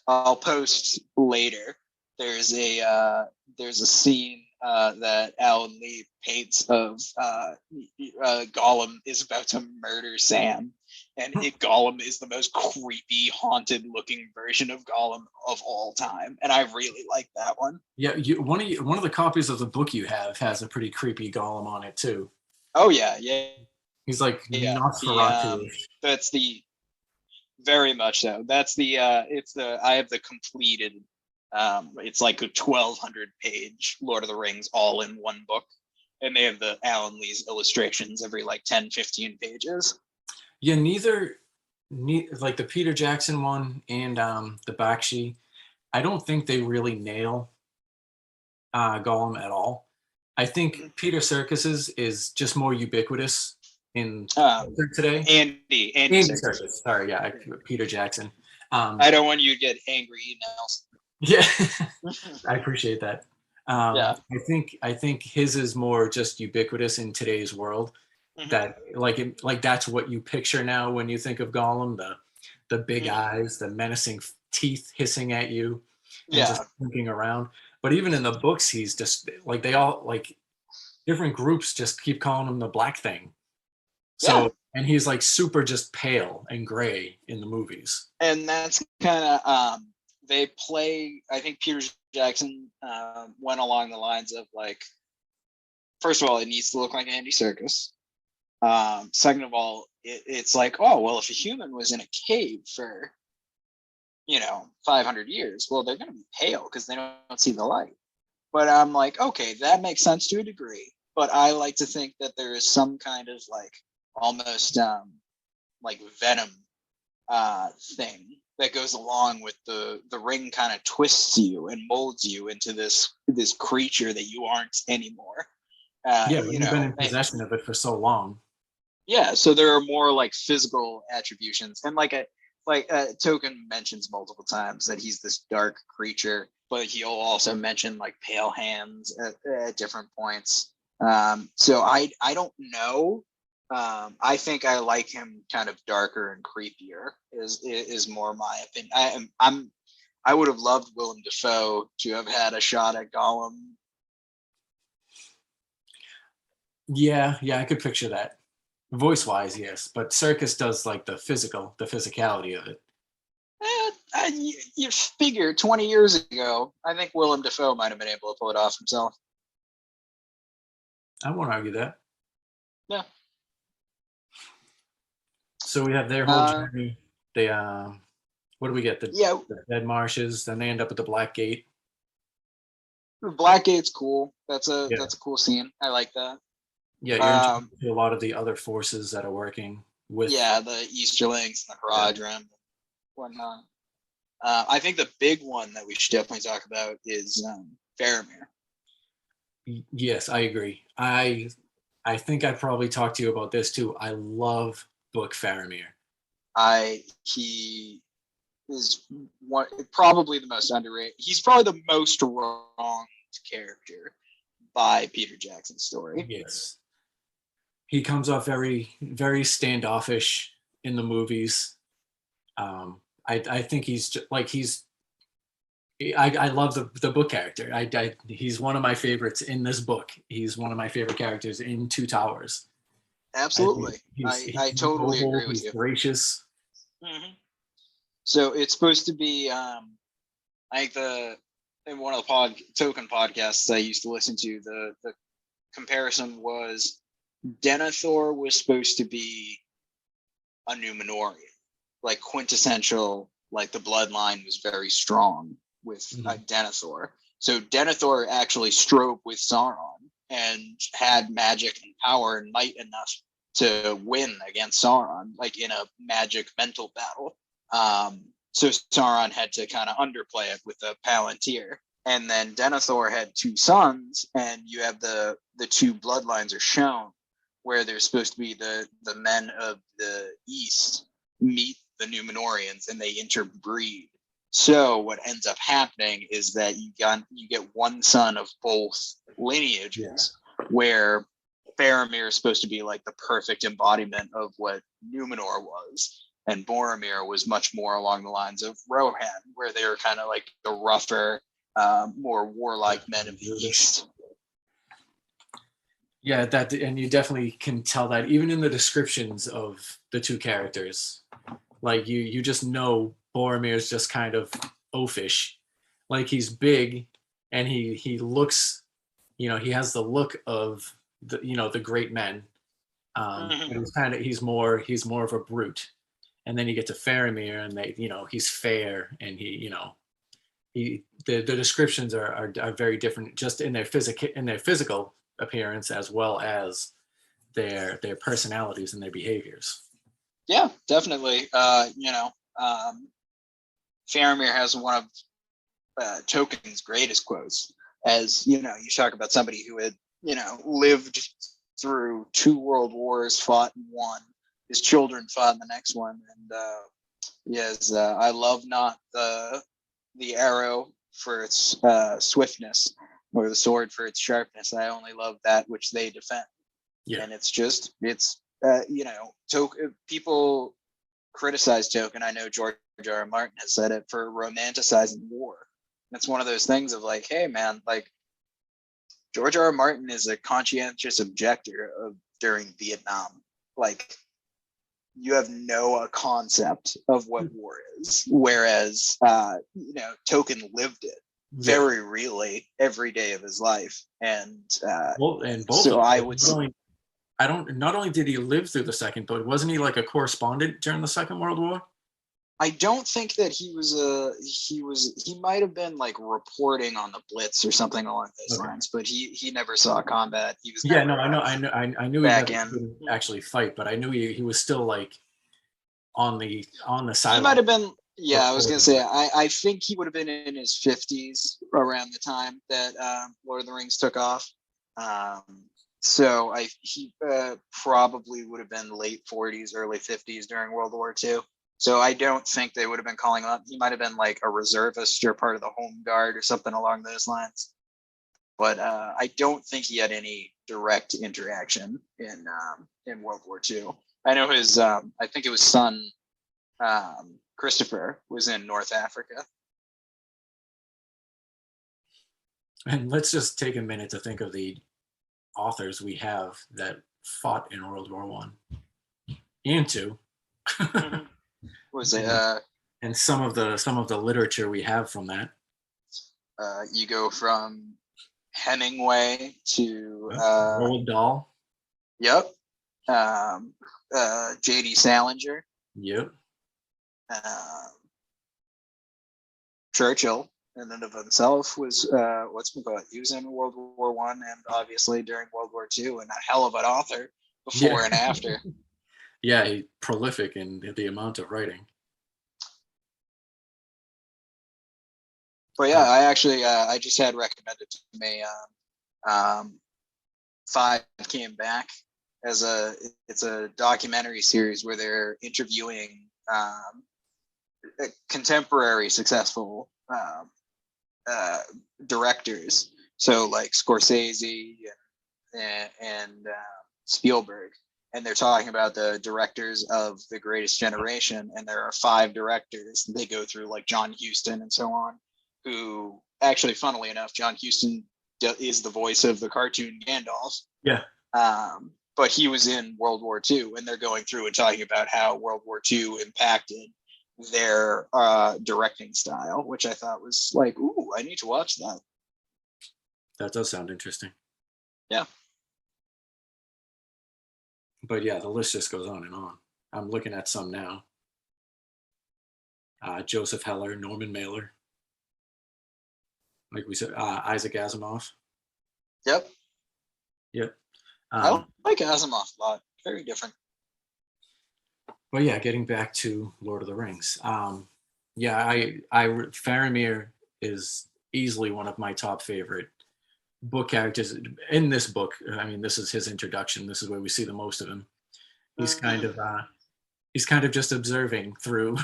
I'll post later. There's a scene that Alan Lee paints of Gollum is about to murder Sam, and Gollum is the most creepy, haunted-looking version of Gollum of all time, and I really like that one. Yeah, one of the copies of the book you have has a pretty creepy Gollum on it too. Oh yeah. He's like Nosferatu. That's the very much so. That's the I have the completed. It's like a 1,200 page Lord of the Rings all in one book, and they have the Alan Lee's illustrations every like 10-15 pages. Yeah, neither like the Peter Jackson one and the Bakshi, I don't think they really nail Gollum at all. I think Peter Serkis's is just more ubiquitous in today. Andy Serkis. Sorry, yeah, Peter Jackson. I don't want you to get angry emails. Yeah, I appreciate that. I think his is more just ubiquitous in today's world. Mm-hmm. That that's what you picture now when you think of Gollum, the big eyes, the menacing teeth hissing at you, and just looking around. But even in the books, he's just like, they all, like, different groups just keep calling him the Black Thing. So and he's like super just pale and gray in the movies. And that's kind of they play, I think Peter Jackson went along the lines of like, first of all, it needs to look like Andy Serkis. Second of all, it's like, oh, well, if a human was in a cave for, 500 years, well, they're going to be pale because they don't see the light. But I'm like, okay, that makes sense to a degree. But I like to think that there is some kind of like almost like venom thing that goes along with the ring kind of twists you and molds you into this creature that you aren't anymore. Yeah, when you've been in possession of it for so long. Yeah, so there are more like physical attributions, and Token mentions multiple times that he's this dark creature, but he'll also mention like pale hands at different points. So I don't know. I think I like him kind of darker and creepier. Is more my opinion. I would have loved Willem Dafoe to have had a shot at Gollum. Yeah, I could picture that. Voice wise, yes, but Serkis does like the physicality of it. You figure 20 years ago, I think Willem Dafoe might have been able to pull it off himself. I won't argue that. Yeah. So we have their whole journey. They what do we get? The Dead Marshes. Then they end up at the Black Gate. The Black Gate's cool. That's a cool scene. I like that. Yeah, you're introduced to a lot of the other forces that are working with. Yeah, the Easterlings, the Haradrim, and whatnot. I think the big one that we should definitely talk about is Faramir. Yes, I agree. I think I probably talked to you about this too. I love book Faramir. He is probably the most underrated. He's probably the most wronged character by Peter Jackson's story. Yes. He comes off very, very standoffish in the movies. I think he's just, like I love the book character. He's one of my favorites in this book. He's one of my favorite characters in Two Towers. Absolutely, I totally agree with you. He's gracious. Mm-hmm. So it's supposed to be, in one of the Token podcasts I used to listen to, the comparison was Denethor was supposed to be a Númenórean, like quintessential, like the bloodline was very strong with Denethor. So Denethor actually strove with Sauron and had magic and power and might enough to win against Sauron, like in a magic mental battle. So Sauron had to kind of underplay it with a Palantir. And then Denethor had two sons, and you have the two bloodlines are shown, where they're supposed to be the men of the East meet the Númenóreans and they interbreed. So what ends up happening is that you get one son of both lineages, where Faramir is supposed to be like the perfect embodiment of what Númenor was, and Boromir was much more along the lines of Rohan, where they were kind of like the rougher, more warlike men of the East. Yeah, and you definitely can tell that even in the descriptions of the two characters. Like you just know Boromir's just kind of oafish. Like he's big and he looks, he has the look of the great men. But he's more of a brute. And then you get to Faramir and he's fair and the descriptions are very different just in their physical appearance as well as their personalities and their behaviors. Yeah, definitely. Faramir has one of Token's greatest quotes, as you talk about somebody who had lived through 2 world wars, fought in one, his children fought in the next one, and I love not the arrow for its swiftness, or the sword for its sharpness. I only love that which they defend. Yeah. And people criticize Token. I know George R. Martin has said it for romanticizing war. It's one of those things of like, hey man, like George R. Martin is a conscientious objector during Vietnam. Like you have no concept of what war is, whereas Token lived it very really every day of his life, and so I would say. Not only did he live through the second, but wasn't he like a correspondent during the Second World War? I don't think that he might have been like reporting on the Blitz or something along those lines, but he never saw combat. He was I knew he didn't actually fight, but I knew he was still like on the side. Yeah, I was gonna say I think he would have been in his 50s around the time that Lord of the Rings took off. So he probably would have been late 40s, early 50s during World War II. So I don't think they would have been calling him up. He might have been like a reservist or part of the Home Guard or something along those lines. But I don't think he had any direct interaction in World War II. I know his. I think it was son. Christopher was in North Africa. And let's just take a minute to think of the authors we have that fought in World War One and two. Was it? And some of the literature we have from that. You go from Hemingway to Roald Dahl. Yep. J.D. Salinger. Yep. Churchill in and of himself was he was in World War One and obviously during World War II, and a hell of an author before and after. Yeah, he's prolific in the amount of writing. But yeah, I actually I just had recommended to me. Five came back as it's a documentary series where they're interviewing contemporary successful directors, so like Scorsese and Spielberg, and they're talking about the directors of the Greatest Generation, and there are 5 directors. They go through like John Huston and so on, who actually, funnily enough, John Huston is the voice of the cartoon Gandalf. Yeah. But he was in World War II, and they're going through and talking about how World War II impacted their directing style, which I thought was like, ooh, I need to watch that. That does sound interesting. Yeah. But yeah, the list just goes on and on. I'm looking at some now. Joseph Heller, Norman Mailer. Like we said, Isaac Asimov. Yep. Yep. I like Asimov a lot. Very different. But yeah, getting back to Lord of the Rings. Faramir is easily one of my top favorite book characters in this book. I mean, this is his introduction. This is where we see the most of him. He's kind of just observing through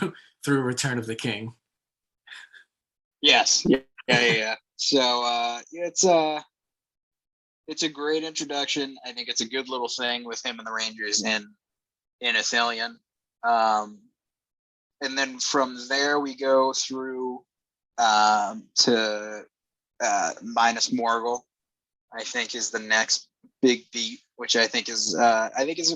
Return of the King. Yes. Yeah. So it's a great introduction. I think it's a good little thing with him and the Rangers in Ithilien. And then from there we go through to Minas Morgul, I think is the next big beat, which I think is a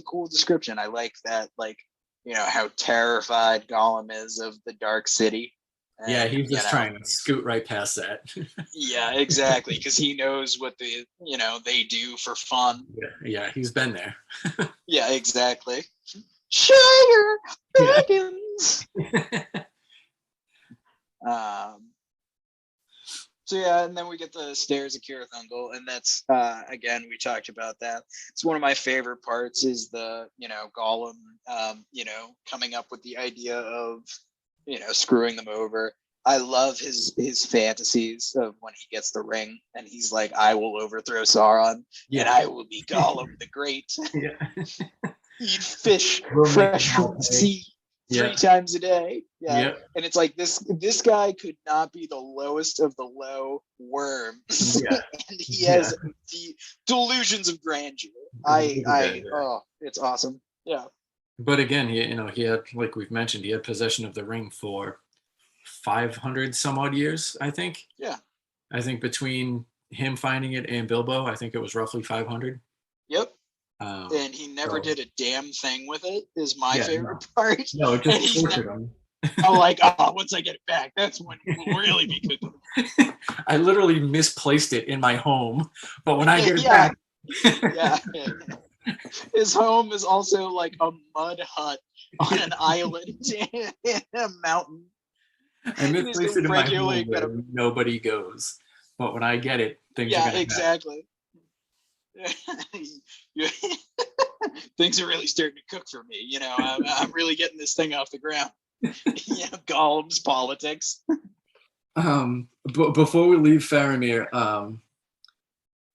cool description. I like that, like, you know, how terrified Gollum is of the Dark City. And, yeah, he's just trying to scoot right past that. Yeah, exactly, because he knows what they do for fun. Yeah, he's been there. Yeah, exactly. Shire dragons. So yeah, and then we get the Stairs of Cirith Ungol, and that's again, we talked about that. It's one of my favorite parts is the, you know, Gollum coming up with the idea of, you know, screwing them over. I love his fantasies of when he gets the ring and he's like, I will overthrow Sauron, and I will be Gollum the Great. Eat fish fresh from the sea 3 times a day. And it's like this guy could not be the lowest of the low worms. And he has the delusions of grandeur. It's awesome. Yeah. But again, he had, like we've mentioned, he had possession of the ring for 500 some odd years, I think. Yeah. I think between him finding it and Bilbo, I think it was roughly 500. Yep. And he never did a damn thing with it, is my favorite part. No, it just tortured him. I'm like, once I get it back, that's when we'll really be cooking. I literally misplaced it in my home, but when I get it back. Yeah. His home is also like a mud hut on an island in a mountain. I misplaced it in my home where nobody goes. But when I get it, things are going to exactly. Things are really starting to cook for me. You know, I'm really getting this thing off the ground. Gollum's politics. Before we leave Faramir,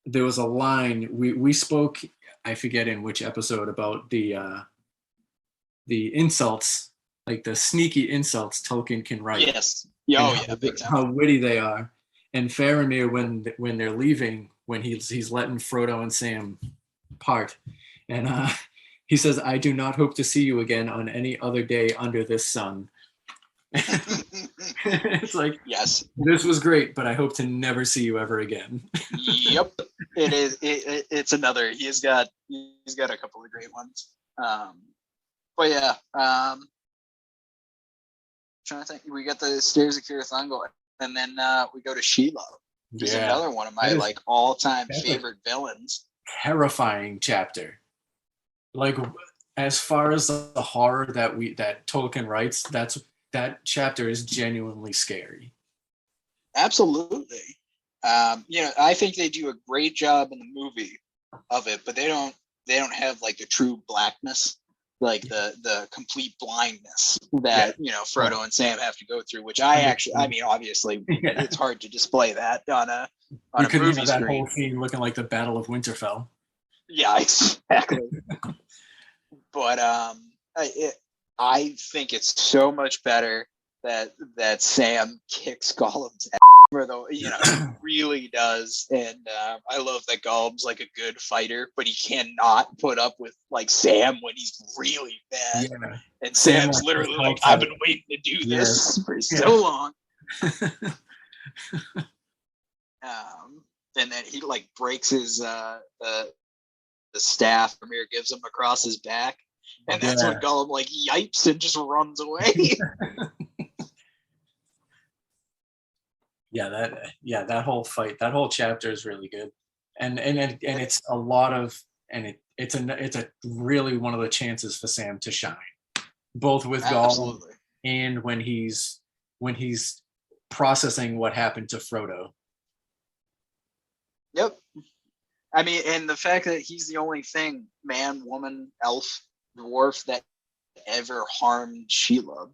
there was a line we spoke, I forget in which episode, about the insults, like the sneaky insults Tolkien can write. Yes. Yeah, big time. How witty they are. And Faramir, when they're leaving, when he's letting Frodo and Sam part, and he says, "I do not hope to see you again on any other day under this sun." It's like, yes, this was great, but I hope to never see you ever again. Yep, it is. It's another. He's got a couple of great ones. But yeah, trying to think. We got the Stairs of Kirithangal, and then we go to Shelob. Which is another one of my all-time favorite villains. Terrifying chapter. Like, as far as the horror that Tolkien writes, that chapter is genuinely scary. Absolutely. I think they do a great job in the movie of it, but they don't have like the true blackness, like the complete blindness that Frodo and Sam have to go through, which obviously it's hard to display that on a movie that screen. whole scene looking like the Battle of Winterfell. Yeah, exactly. But I think it's so much better that Sam kicks Gollum's ass, though he really does, and I love that Gollum's like a good fighter, but he cannot put up with like Sam when he's really bad. Yeah. And Sam's literally like, I've been waiting to do this for so long. And then he like breaks his the staff Amir gives him across his back, and that's when Gollum like yipes and just runs away. That whole fight, that whole chapter is really good, and it's a lot of, and it's a really one of the chances for Sam to shine, both with Gollum and when he's processing what happened to Frodo. Yep. I mean, and the fact that he's the only thing, man, woman, elf, dwarf, that ever harmed Shelob.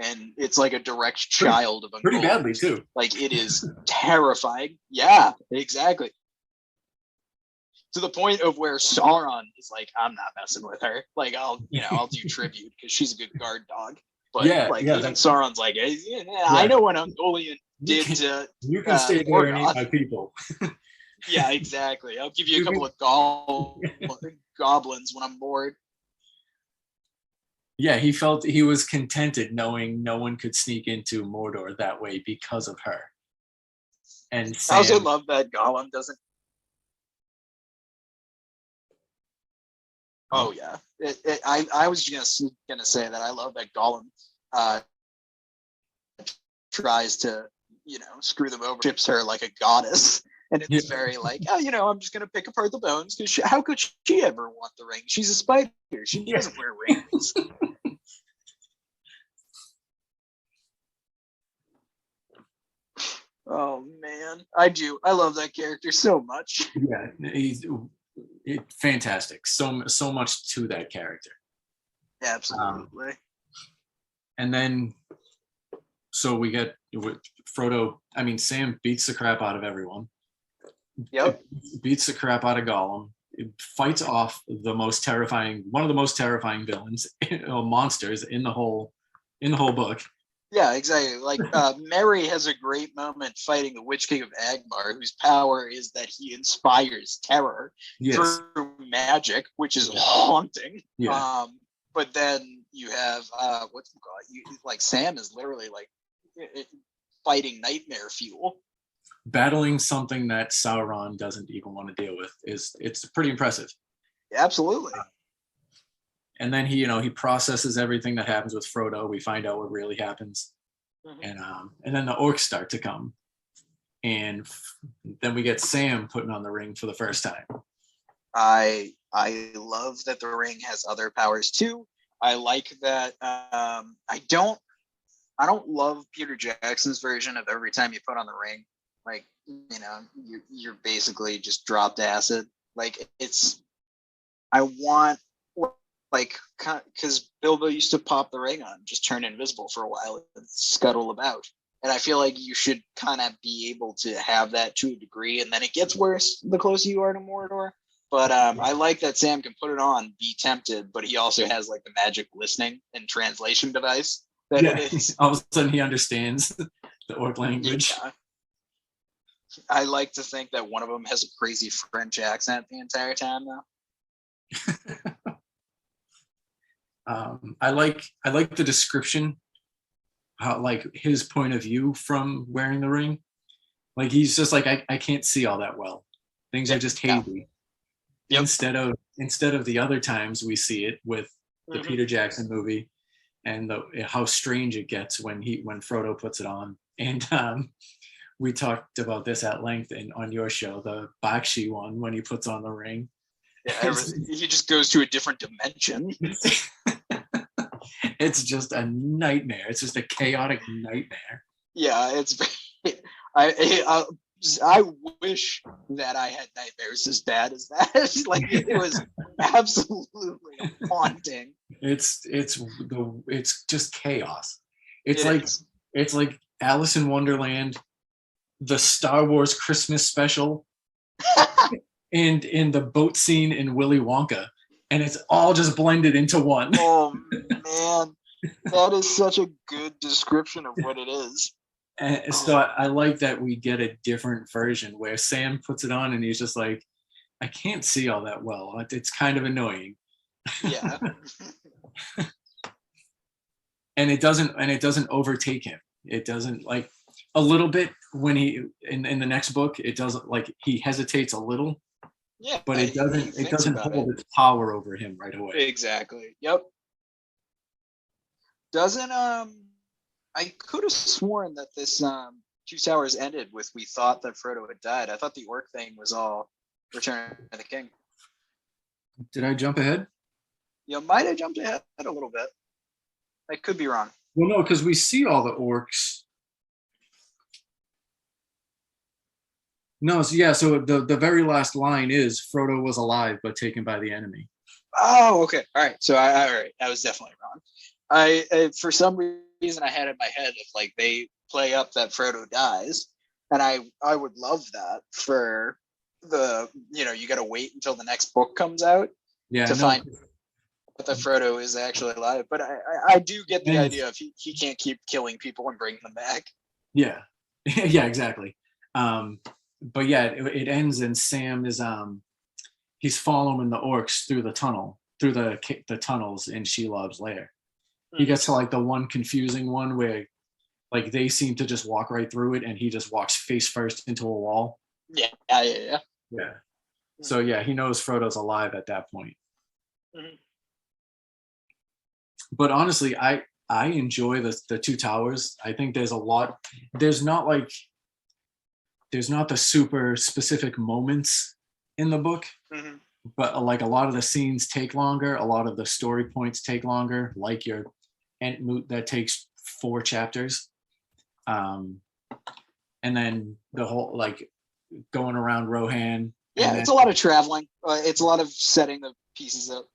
And it's like a direct child of a pretty badly too. Like, it is terrifying. Yeah, exactly. To the point of where Sauron is like, I'm not messing with her. Like, I'll do tribute because she's a good guard dog. But even Sauron's like, I know what Ungoliant did to you can stay there and eat my people. Yeah, exactly. I'll give you a couple of goblins when I'm bored. Yeah, he felt he was contented knowing no one could sneak into Mordor that way because of her. And Sam, I also love that Gollum doesn't. Oh yeah, I was just gonna say that I love that Gollum tries to screw them over, ships her like a goddess. And it's very like, I'm just going to pick apart the bones because how could she ever want the ring? She's a spider. She doesn't wear rings. Oh, man. I do. I love that character so much. Yeah, he's fantastic. So much to that character. Absolutely. And then, so we get Frodo. I mean, Sam beats the crap out of everyone. Yep. Beats the crap out of Gollum. It fights off one of the most terrifying villains, monsters in the whole book. Yeah, exactly. Like Merry has a great moment fighting the Witch King of Angmar, whose power is that he inspires terror through magic, which is haunting. Yeah. But then you have Sam is literally like fighting nightmare fuel. Battling something that Sauron doesn't even want to deal with it's pretty impressive. Absolutely. And then he processes everything that happens with Frodo. We find out what really happens, and then the orcs start to come, and then we get Sam putting on the ring for the first time. I love that the ring has other powers too. I like that. I don't love Peter Jackson's version of every time you put on the ring. Like, you're basically just dropped acid. Like, I want like, because Bilbo used to pop the ring on, just turn invisible for a while and scuttle about. And I feel like you should kind of be able to have that to a degree, and then it gets worse the closer you are to Mordor. But I like that Sam can put it on, be tempted, but he also has like the magic listening and translation device that it is. All of a sudden he understands the orc language. Yeah. I like to think that one of them has a crazy French accent the entire time, though. I like the description, how like his point of view from wearing the ring. Like he's just like I can't see all that well. Things are just hazy. Yep. Instead of the other times we see it with the Peter Jackson movie, and how strange it gets when Frodo puts it on. And we talked about this at length on your show, the Bakshi one, when he puts on the ring. Yeah, he just goes to a different dimension. It's just a nightmare. It's just a chaotic nightmare. Yeah, it's. I wish that I had nightmares as bad as that. Like it was absolutely haunting. It's just chaos. It's like Alice in Wonderland, the Star Wars Christmas special, and in the boat scene in Willy Wonka, and it's all just blended into one. Oh man, that is such a good description of what it is. And so I like that we get a different version where Sam puts it on and he's just like, I can't see all that well. It's kind of annoying. Yeah. and it doesn't overtake him. It doesn't, like, a little bit when he in the next book, it doesn't, like, he hesitates a little. Yeah. But it doesn't hold its power over him right away. Exactly. Yep. Doesn't I could have sworn that this Two Towers ended with we thought that Frodo had died. I thought the orc thing was all Return of the King. Did I jump ahead? You might have jumped ahead a little bit. I could be wrong. Well, no, because we see all the orcs. No, so yeah, so the very last line is Frodo was alive but taken by the enemy. Oh, okay. All right. So I was definitely wrong. I for some reason I had in my head if like they play up that Frodo dies, and I would love that for the, you got to wait until the next book comes out to find that Frodo is actually alive. But I do get the idea of he can't keep killing people and bringing them back. Yeah. Yeah, exactly. But yeah, it ends and Sam is he's following the orcs through the tunnels in Shelob's lair. He gets to like the one confusing one where like they seem to just walk right through it and he just walks face first into a wall. Yeah. So yeah, he knows Frodo's alive at that point. But honestly, I enjoy the Two Towers. I think there's not the super specific moments in the book, but like a lot of the scenes take longer, a lot of the story points take longer, like your Entmoot that takes 4 chapters, and then the whole like going around Rohan. Yeah, it's a lot of traveling. It's a lot of setting the pieces up.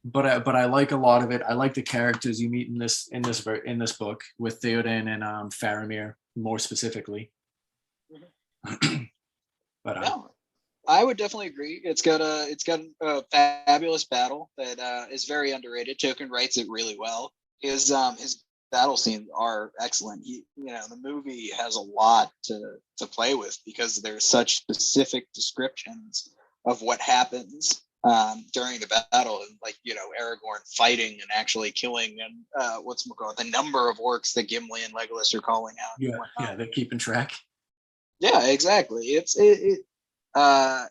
But I like a lot of it. I like the characters you meet in this book with Theoden and Faramir more specifically. But no, I would definitely agree. It's got a fabulous battle that is very underrated. Tolkien writes it really well. His battle scenes are excellent. The movie has a lot to play with because there's such specific descriptions of what happens during the battle, and like Aragorn fighting and actually killing, and the number of orcs that Gimli and Legolas are calling out. Yeah, they're keeping track. Yeah, exactly. I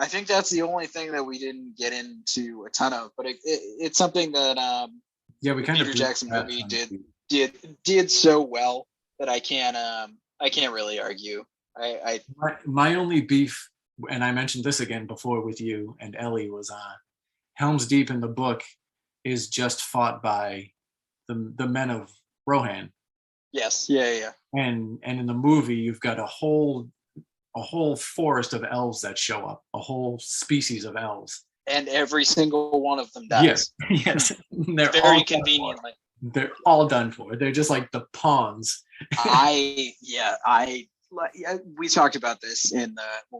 think that's the only thing that we didn't get into a ton of, but it's something that we kind Peter Jackson movie did so well that I can't really argue. My only beef, and I mentioned this again before with you and Ellie, was Helm's Deep in the book is just fought by the men of Rohan. Yes, yeah. And in the movie, you've got a whole forest of elves that show up, a whole species of elves. and every single one of them Yes, dies. yes. They're Very all conveniently. they're all done for. They're just like the pawns. We talked about this when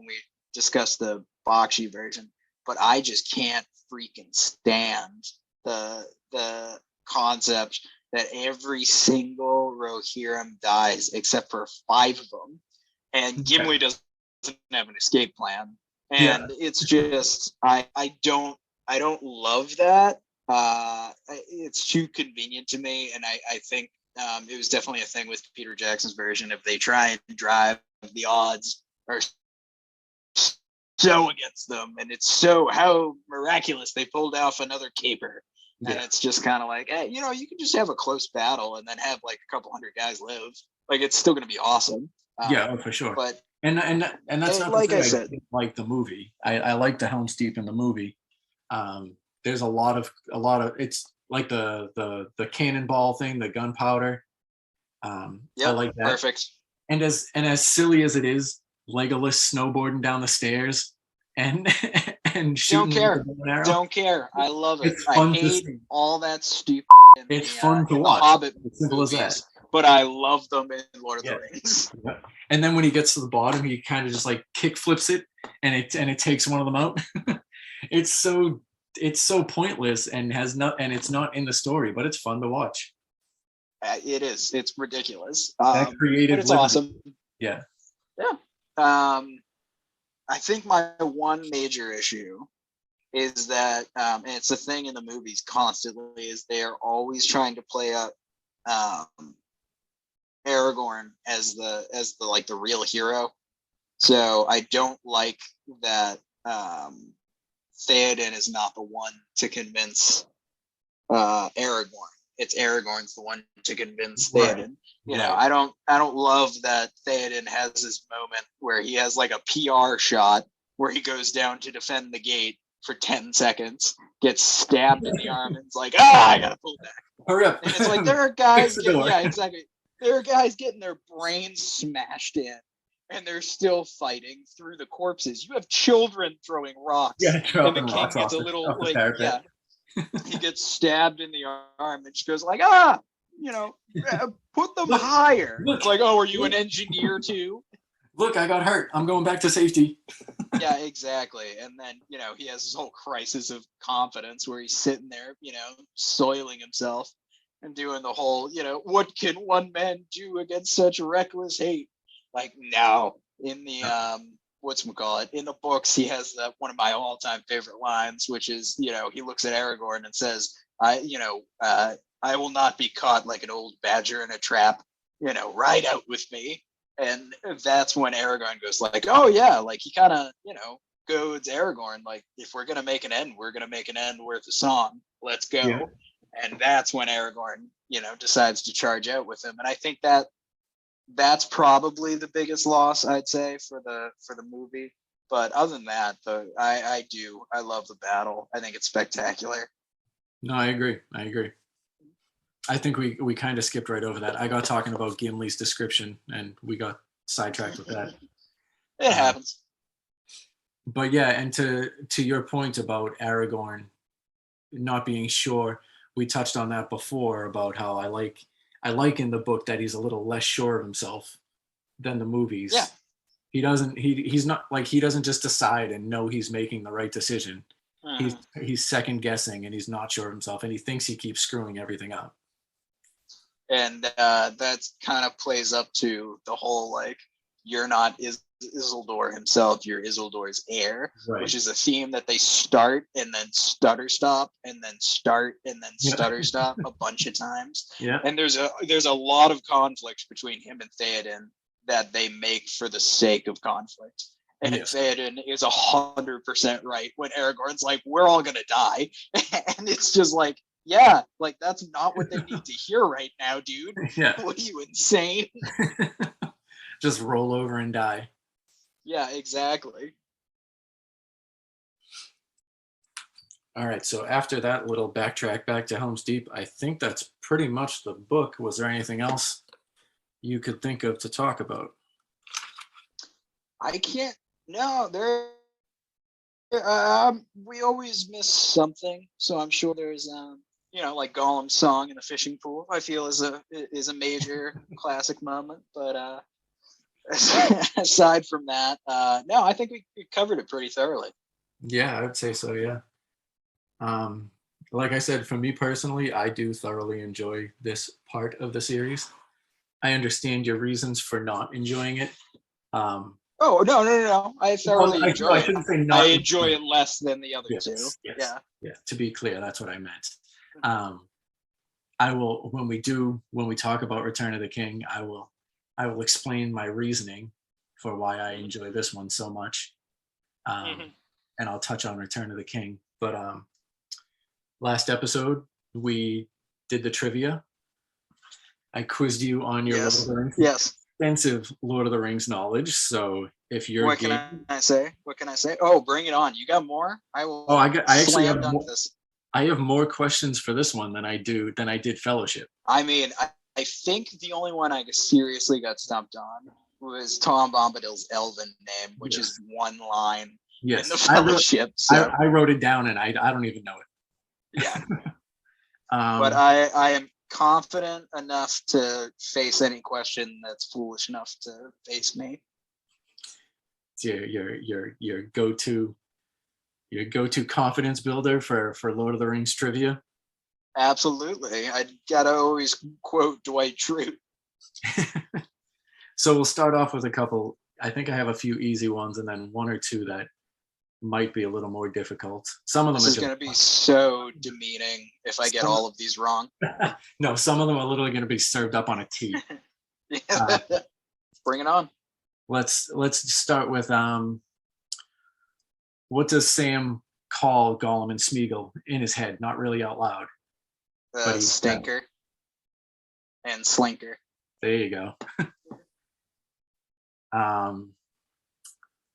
we discussed the Bakshi version, but I just can't freaking stand the concept that every single Rohirrim dies except for 5 of them, and Gimli doesn't have an escape plan, and it's just I don't love that. It's too convenient to me, and I think it was definitely a thing with Peter Jackson's version. If they try and drive, the odds are so against them, and it's so how miraculous they pulled off another caper. And it's just kind of like, hey, you can just have a close battle and then have like a couple hundred guys live. Like, it's still going to be awesome. For sure. But and that's not like to say I said, I like the movie. I like the Helm's Deep in the movie. There's a lot of it's like the cannonball thing, the gunpowder. I like that. Perfect. And as silly as it is, Legolas snowboarding down the stairs and shooting. Don't care. I love it. I hate all that stupid. It's fun to watch. Hobbit as simple movies, as that. But I love them in Lord of the Rings. Yeah. And then when he gets to the bottom, he kind of just like kick flips it, and it takes one of them out. It's so pointless and it's not in the story, but it's fun to watch. It is. It's ridiculous. That creative, but it's awesome. Yeah. I think my one major issue is that, and it's a thing in the movies constantly, is they are always trying to play up Aragorn as the like the real hero. So I don't like that Theoden is not the one to convince Aragorn. It's Aragorn's the one to convince Theoden. I don't love that Theoden has this moment where he has like a PR shot where he goes down to defend the gate for 10 seconds, gets stabbed in the arm, and it's like, I gotta pull back. Hurry up. And it's like there are guys exactly. There are guys getting their brains smashed in, and they're still fighting through the corpses. You have children throwing rocks. And the king gets a little he gets stabbed in the arm, and she goes like, put them higher. It's like, oh, are you an engineer too? Look, I got hurt. I'm going back to safety. Yeah, exactly. And then, he has this whole crisis of confidence where he's sitting there, soiling himself and doing the whole, what can one man do against such reckless hate? Like, now in the in the books, he has one of my all-time favorite lines, which is, he looks at Aragorn and says, I will not be caught like an old badger in a trap, ride out with me. And that's when Aragorn goes like, oh yeah, like he kind of, goads Aragorn, like, if we're going to make an end, we're going to make an end worth a song. Let's go. Yeah. And that's when Aragorn, decides to charge out with him. And I think that's probably the biggest loss, I'd say, for the movie. But other than that, I love the battle. I think it's spectacular. No, I agree. I think we kind of skipped right over that. I got talking about Gimli's description, and we got sidetracked with that. It happens. But yeah, and to your point about Aragorn not being sure, we touched on that before about how I like in the book that he's a little less sure of himself than the movies. Yeah. He's not like, he doesn't just decide and know he's making the right decision. He's second guessing, and he's not sure of himself, and he thinks he keeps screwing everything up. And that kind of plays up to the whole, like, you're not Isildur himself, you're Isildur's heir, right. Which is a theme that they start and then stutter stop and then start and then stutter stop a bunch of times. Yeah. And there's a lot of conflict between him and Theoden that they make for the sake of conflict. And Theoden is 100% right when Aragorn's like, we're all gonna die. And it's just like, yeah, like, that's not what they need to hear right now, dude. Yeah. What are you, insane? Just roll over and die. Yeah, exactly. All right, so after that little backtrack back to Helm's Deep, I think that's pretty much the book. Was there anything else you could think of to talk about? I can't. No, there We always miss something, so I'm sure there's like Gollum's song in the fishing pool. I feel is a major classic moment, but aside from that, no, I think we covered it pretty thoroughly. Yeah, I would say so. Yeah. Like I said, for me personally, I do thoroughly enjoy this part of the series. I understand your reasons for not enjoying it. Oh no! I thoroughly enjoy I it. shouldn't say I not. enjoy it less than the other two. Yes, Yeah. yeah. To be clear, that's what I meant. I will when we talk about Return of the King, I will explain my reasoning for why I enjoy this one so much, and I'll touch on Return of the King. But last episode we did the trivia. I quizzed you on your Yes. Lord of the Rings, Yes. extensive Lord of the Rings knowledge. So if you're What can I say? What can I say? Oh, bring it on! You got more? I will. Oh, I actually slam have dunk more, this. I have more questions for this one than I did Fellowship. I mean, I think the only one I seriously got stumped on was Tom Bombadil's Elven name, which is one line in the Fellowship. I wrote it down and I don't even know it. Yeah. But I am confident enough to face any question that's foolish enough to face me. It's your go-to confidence builder for Lord of the Rings trivia. Absolutely. I gotta always quote Dwight Schrute. So we'll start off with a couple. I think I have a few easy ones and then one or two that might be a little more difficult. Some of them This is going to be so demeaning if I get all of these wrong. No, some of them are literally going to be served up on a tee. Bring it on. Let's start with what does Sam call Gollum and Smeagol in his head? Not really out loud. Stinker and Slinker. There you go.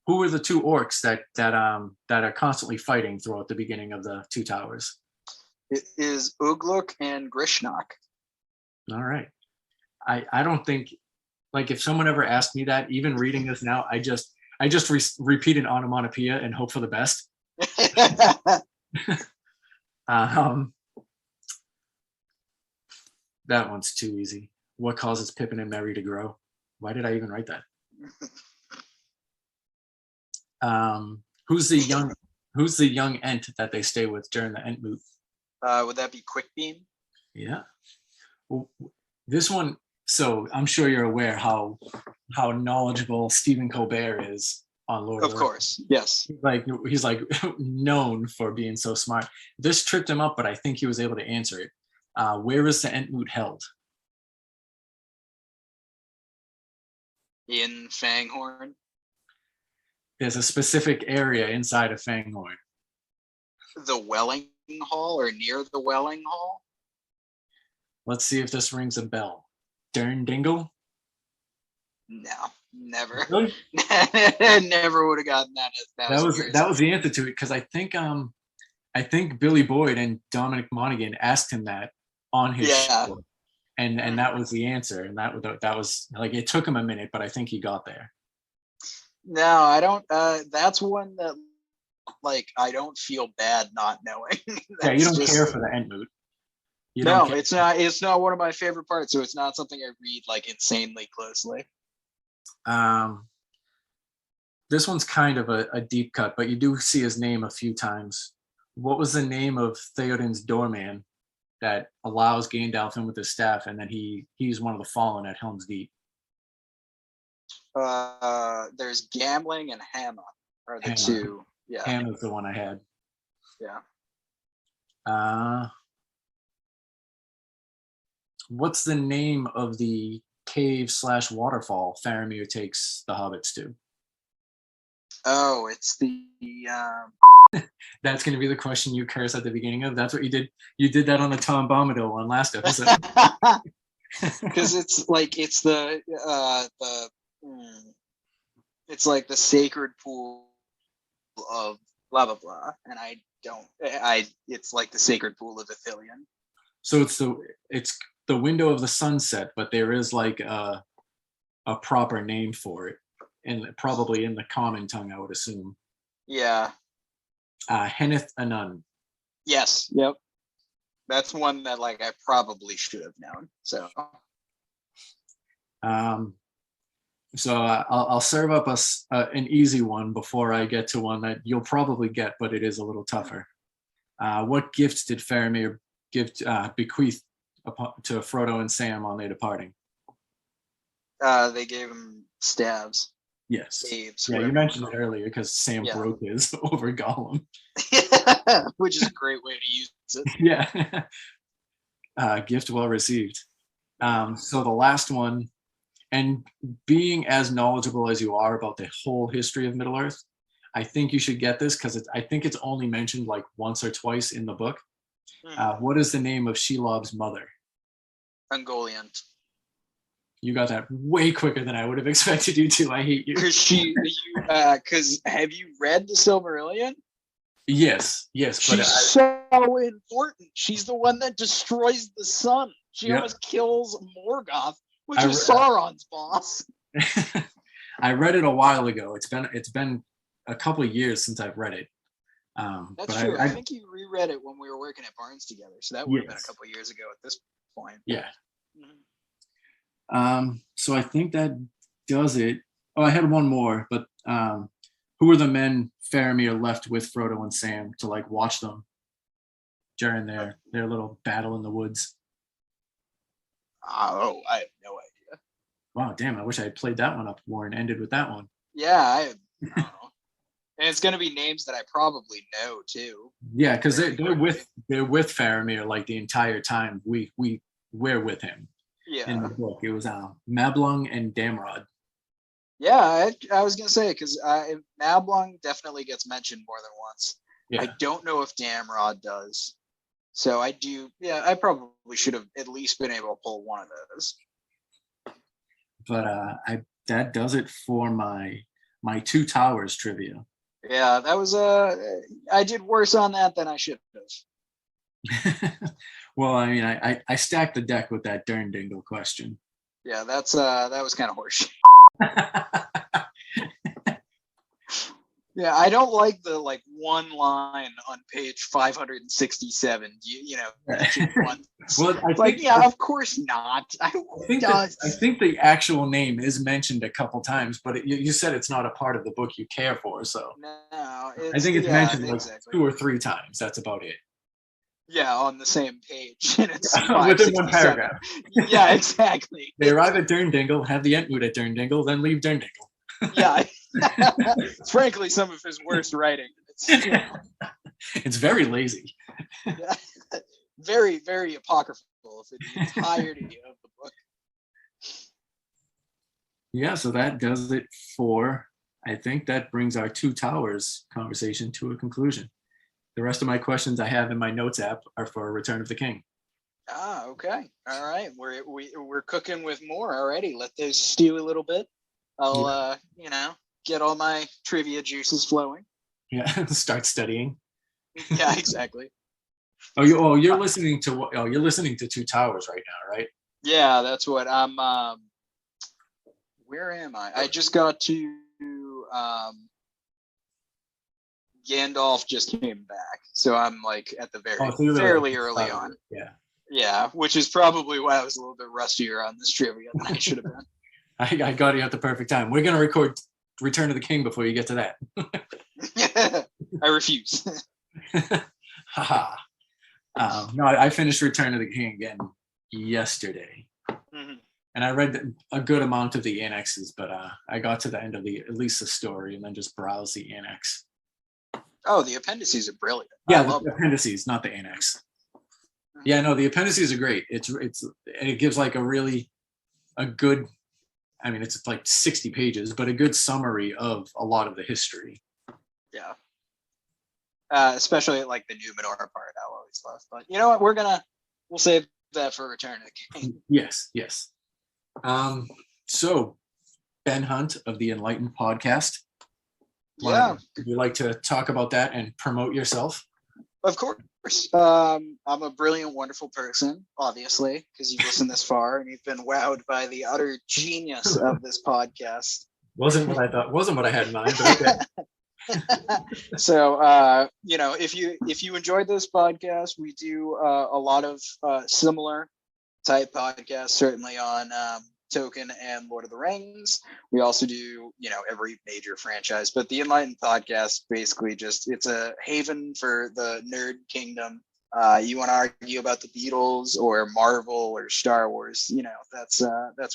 Who are the two orcs that are constantly fighting throughout the beginning of the Two Towers? It is Ugluk and Grishnok. All right. I don't think, like, if someone ever asked me that, even reading this now, I just repeat an onomatopoeia and hope for the best. That one's too easy. What causes Pippin and Merry to grow? Why did I even write that? Who's the young Ent that they stay with during the Entmoot? Would that be Quickbeam? Yeah. Well, this one. So I'm sure you're aware how knowledgeable Stephen Colbert is on Lord of the Rings. Of course, yes. He's like known for being so smart. This tripped him up, but I think he was able to answer it. Where is the Entmoot held? In Fanghorn. There's a specific area inside of Fanghorn. The Welling Hall or near the Welling Hall? Let's see if this rings a bell. Dern Dingle? No, never. Really? Never would have gotten that. That was the answer to it, because I think Billy Boyd and Dominic Monaghan asked him that on his show. And that was the answer. And that was like, it took him a minute, but I think he got there. No, I don't. That's one that, like, I don't feel bad not knowing. Yeah, you don't care for the Entmoot. No, it's not. It's not one of my favorite parts, so it's not something I read like insanely closely. This one's kind of a deep cut, but you do see his name a few times. What was the name of Theoden's doorman that allows Gandalf in with his staff, and then he's one of the fallen at Helm's Deep? There's Gambling and Hammer are the two. Yeah, Hammer's the one I had. Yeah. What's the name of the cave/waterfall Faramir takes the hobbits to? Oh, it's the That's going to be the question you curse at the beginning of. That's what you did. You did that on the Tom Bombadil one last episode. Because it's like it's like the sacred pool of blah blah blah, and it's like the sacred pool of Ithilien. So it's the window of the sunset, but there is like a proper name for it, and probably in the common tongue, I would assume. Yeah. Henneth Anun. Yes. Yep. That's one that like I probably should have known. So. I'll serve up us an easy one before I get to one that you'll probably get, but it is a little tougher. What gifts did Faramir bequeath to Frodo and Sam on their departing? They gave him stabs. Yes. Staves, yeah, you mentioned it earlier because Sam broke his over Gollum. Which is a great way to use it. Yeah. Gift well received. So the last one, and being as knowledgeable as you are about the whole history of Middle-earth, I think you should get this because I think it's only mentioned like once or twice in the book. What is the name of Shelob's mother? Ungoliant. You got that way quicker than I would have expected you to. I hate you. Because have you read the Silmarillion? Yes. But she's so important. She's the one that destroys the sun. She almost kills Morgoth, which is Sauron's boss. I read it a while ago. It's been a couple of years since I've read it. That's true. I think you reread it when we were working at Barnes together, so that would have been a couple of years ago at this point. Yeah. So I think that does it. Oh, I had one more, but who were the men Faramir left with Frodo and Sam to like watch them during their little battle in the woods? Oh, I have no idea. Wow, damn! I wish I had played that one up more and ended with that one. Yeah, I don't know. And it's gonna be names that I probably know too. Yeah, because they're with Faramir like the entire time we're with him. Yeah. In the book, it was Mablung and Damrod. Yeah, I was gonna say because Mablung definitely gets mentioned more than once. Yeah. I don't know if Damrod does. So I do. Yeah, I probably should have at least been able to pull one of those. But that does it for my Two Towers trivia. Yeah, that was I did worse on that than I should have. Well, I mean, I stacked the deck with that Durndingle question. Yeah, that was kind of horseshit. Yeah, I don't like the one line on page 567. You know, well, of course not. I think the actual name is mentioned a couple times, but you said it's not a part of the book you care for, so no, I think it's mentioned exactly 2 or 3 times. That's about it. Yeah, on the same page. And it's within one paragraph. Yeah, exactly. They arrive at Durndingle, have the Entmoot at Durndingle, then leave Durndingle. Yeah. Frankly, some of his worst writing. It's very lazy. Yeah. Very, very apocryphal for the entirety of the book. Yeah, so that does it for, I think that brings our Two Towers conversation to a conclusion. The rest of my questions I have in my notes app are for Return of the King. Ah, okay. All right. We're cooking with more already. Let those stew a little bit. I'll get all my trivia juices flowing. Yeah, start studying. Yeah, exactly. You're listening to you're listening to Two Towers right now, right? Yeah, that's what I'm. Where am I? I just got to. Gandalf just came back, so I'm like at the fairly early on. Yeah, which is probably why I was a little bit rustier on this trivia than I should have been. I got you at the perfect time. We're gonna record Return of the King before you get to that. I refuse. Haha. No, I finished Return of the King again yesterday, and I read a good amount of the annexes, but I got to the end of at least the story, and then just browsed the annex. Oh, the appendices are brilliant. Yeah, the appendices, not the annex. Yeah, no, the appendices are great. It gives like a good. I mean, it's like 60 pages, but a good summary of a lot of the history. Yeah. Especially like the Numenor part, I always love. But you know what? We'll save that for Return of the King. Yes. So, Ben Hunt of the Enlightened Podcast. Yeah. Would you like to talk about that and promote yourself? Of course. I'm a brilliant, wonderful person, obviously, because you've listened this far and you've been wowed by the utter genius of this podcast. Wasn't what I thought. Wasn't what I had in mind. But okay. So, if you enjoyed this podcast, we do a lot of similar type podcasts, certainly on Tolkien and Lord of the Rings. We also do, every major franchise, but the Enlightened Podcast basically it's a haven for the nerd kingdom. You want to argue about the Beatles or Marvel or Star Wars, that's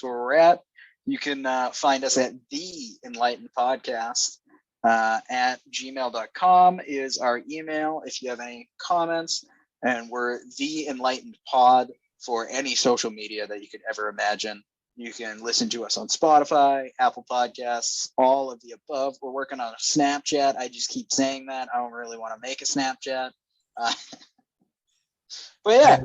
where we're at. You can find us at the Enlightened Podcast at gmail.com is our email if you have any comments, and we're the Enlightened Pod for any social media that you could ever imagine. You can listen to us on Spotify, Apple Podcasts, all of the above. We're working on a Snapchat. I just keep saying that. I don't really want to make a Snapchat. But yeah,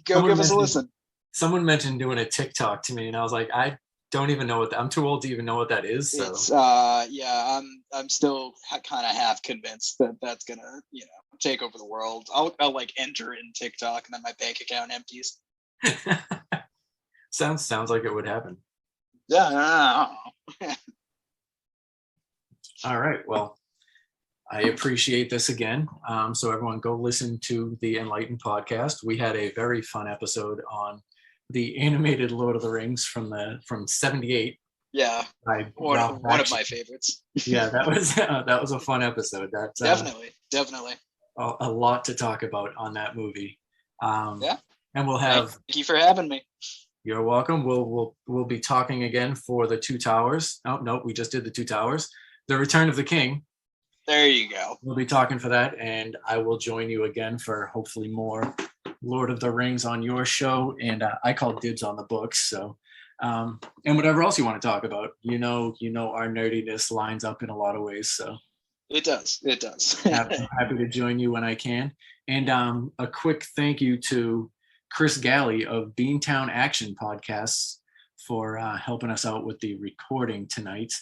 go give us a listen. Someone mentioned doing a TikTok to me, and I was like, I don't even know I'm too old to even know what that is. So. It's, I'm still kind of half convinced that that's gonna, take over the world. I'll like enter in TikTok and then my bank account empties. Sounds like it would happen. Yeah. All right. Well, I appreciate this again. So everyone go listen to the Enlightened Podcast. We had a very fun episode on the animated Lord of the Rings from 78. Yeah. One of my favorites. Yeah, that was a fun episode. That's definitely a lot to talk about on that movie. Yeah. And we'll have. Thank you for having me. You're welcome. We'll be talking again for the Two Towers. Oh no, we just did the Two Towers. The Return of the King. There you go. We'll be talking for that, and I will join you again for hopefully more Lord of the Rings on your show. And I call dibs on the books. So, and whatever else you want to talk about, our nerdiness lines up in a lot of ways. So it does. happy to join you when I can. And a quick thank you to Chris Galley of Beantown Action Podcasts for helping us out with the recording tonight.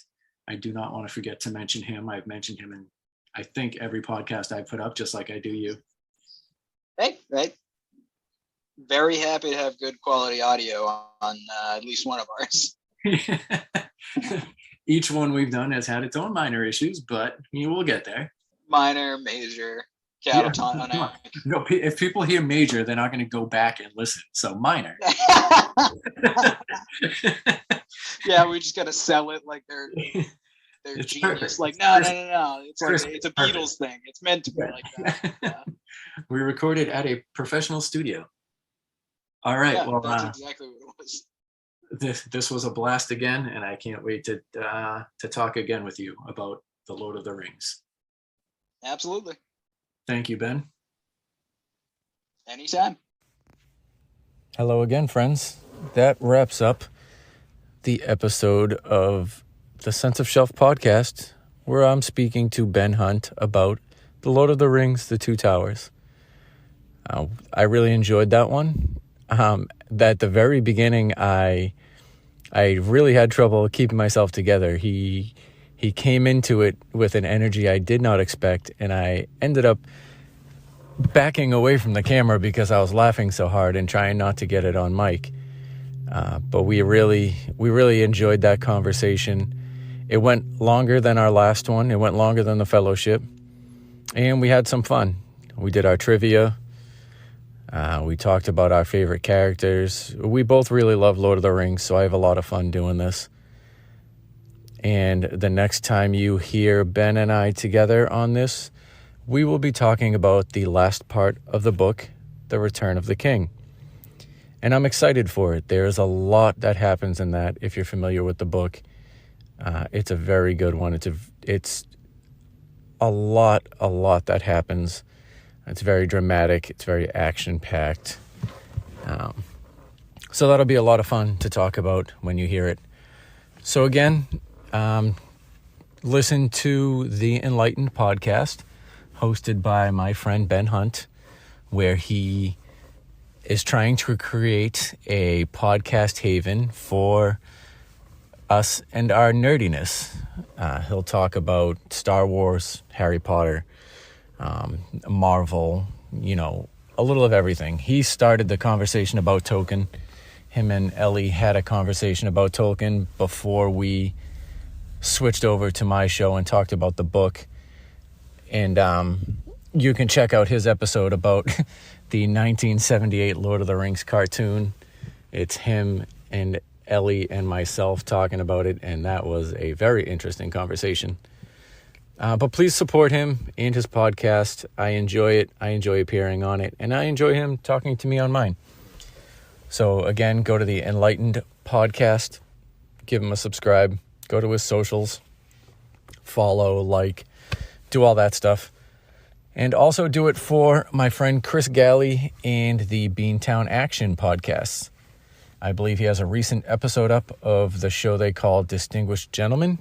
I do not want to forget to mention him. I've mentioned him in, I think, every podcast I put up, just like I do you. Hey. Very happy to have good quality audio on at least one of ours. Each one we've done has had its own minor issues, but we'll get there. Minor, major, catatonic. Yeah, no, if people hear major, they're not going to go back and listen. So minor. Yeah, we just got to sell it like they're genius. Perfect. Like, no. It's like it's a Beatles thing. It's meant to be like that. Yeah. We recorded at a professional studio. All right. Yeah, well, that's exactly what it was. This was a blast again, and I can't wait to talk again with you about the Lord of the Rings. Absolutely. Thank you, Ben. Anytime. Hello again, friends. That wraps up the episode of the Sense of Shelf podcast, where I'm speaking to Ben Hunt about the Lord of the Rings, The Two Towers. I really enjoyed that one. At the very beginning, I really had trouble keeping myself together. He came into it with an energy I did not expect, and I ended up backing away from the camera because I was laughing so hard and trying not to get it on mic. But we really enjoyed that conversation. It went longer than our last one. It went longer than the Fellowship, and we had some fun. We did our trivia. We talked about our favorite characters. We both really love Lord of the Rings, so I have a lot of fun doing this. And the next time you hear Ben and I together on this, we will be talking about the last part of the book, The Return of the King. And I'm excited for it. There's a lot that happens in that, if you're familiar with the book. It's a very good one. It's a lot that happens. It's very dramatic. It's very action-packed. So that'll be a lot of fun to talk about when you hear it. So again, listen to the Enlightened Podcast, hosted by my friend Ben Hunt, where he is trying to create a podcast haven for us and our nerdiness. He'll talk about Star Wars, Harry Potter, Marvel, a little of everything. He started the conversation about Tolkien. Him and Ellie had a conversation about Tolkien before we switched over to my show and talked about the book. And you can check out his episode about the 1978 Lord of the Rings cartoon. It's him and Ellie and myself talking about it, and that was a very interesting conversation. But please support him and his podcast. I enjoy it. I enjoy appearing on it, and I enjoy him talking to me on mine. So again, go to the Enlightened Podcast, give him a subscribe, go to his socials, follow, like, do all that stuff. And also do it for my friend Chris Galley and the Beantown Action podcasts. I believe he has a recent episode up of the show they call Distinguished Gentlemen.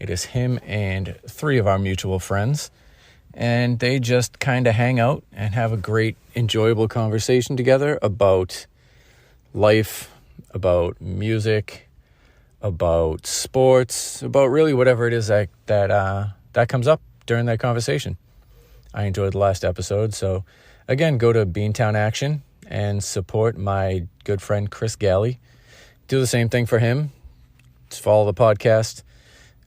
It is him and 3 of our mutual friends. And they just kind of hang out and have a great, enjoyable conversation together about life, about music, about sports, about really whatever it is that comes up during that conversation. I enjoyed the last episode. So again, go to Beantown Action and support my good friend Chris Galley. Do the same thing for him. Just follow the podcast.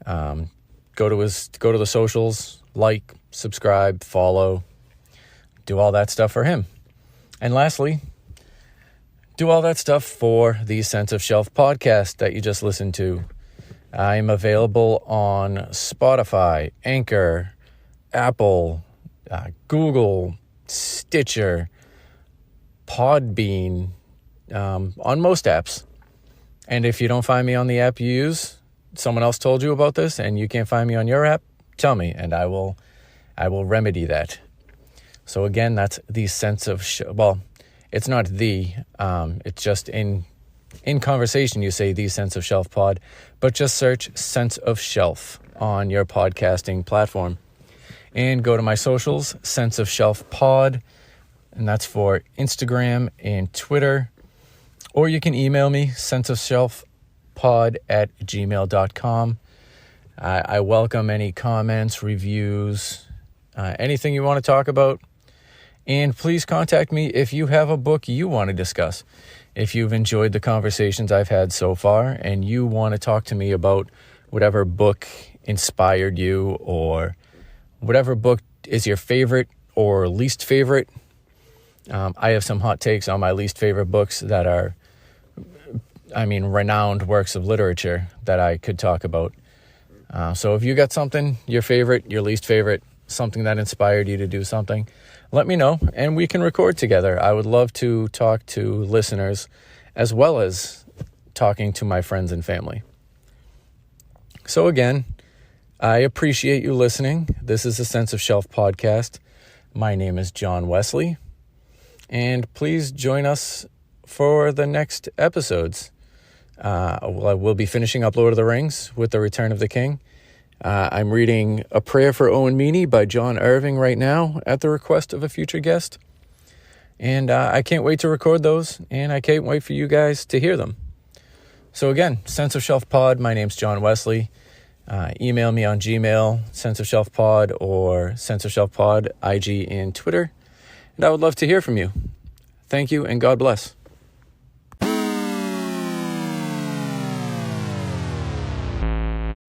Go to the socials, like, subscribe, follow, do all that stuff for him. And lastly, do all that stuff for the Sense of Shelf podcast that you just listened to. I'm available on Spotify, Anchor, Apple, Google, Stitcher, Podbean, on most apps. And if you don't find me on the app you use, someone else told you about this and you can't find me on your app, tell me and I will remedy that. So again, that's the Sense of it's not it's just in conversation you say the Sense of Shelf pod, but just search Sense of Shelf on your podcasting platform. And go to my socials, Sense of Shelf pod, and that's for Instagram and Twitter. Or you can email me, senseofshelfpod@gmail.com. I welcome any comments, reviews, anything you want to talk about. And please contact me if you have a book you want to discuss. If you've enjoyed the conversations I've had so far and you want to talk to me about whatever book inspired you or whatever book is your favorite or least favorite. I have some hot takes on my least favorite books that are, renowned works of literature that I could talk about. So if you got something, your favorite, your least favorite, something that inspired you to do something, let me know and we can record together. I would love to talk to listeners as well as talking to my friends and family. So again, I appreciate you listening. This is the Sense of Shelf podcast. My name is John Wesley, and please join us for the next episodes. We'll be finishing up Lord of the Rings with the Return of the King. I'm reading A Prayer for Owen Meany by John Irving right now at the request of a future guest. And I can't wait to record those, and I can't wait for you guys to hear them. So again, Sense of Shelf pod, my name's John Wesley. Email me on Gmail, Sense of Shelf pod, or Sense of Shelf pod, IG and Twitter. And I would love to hear from you. Thank you and God bless.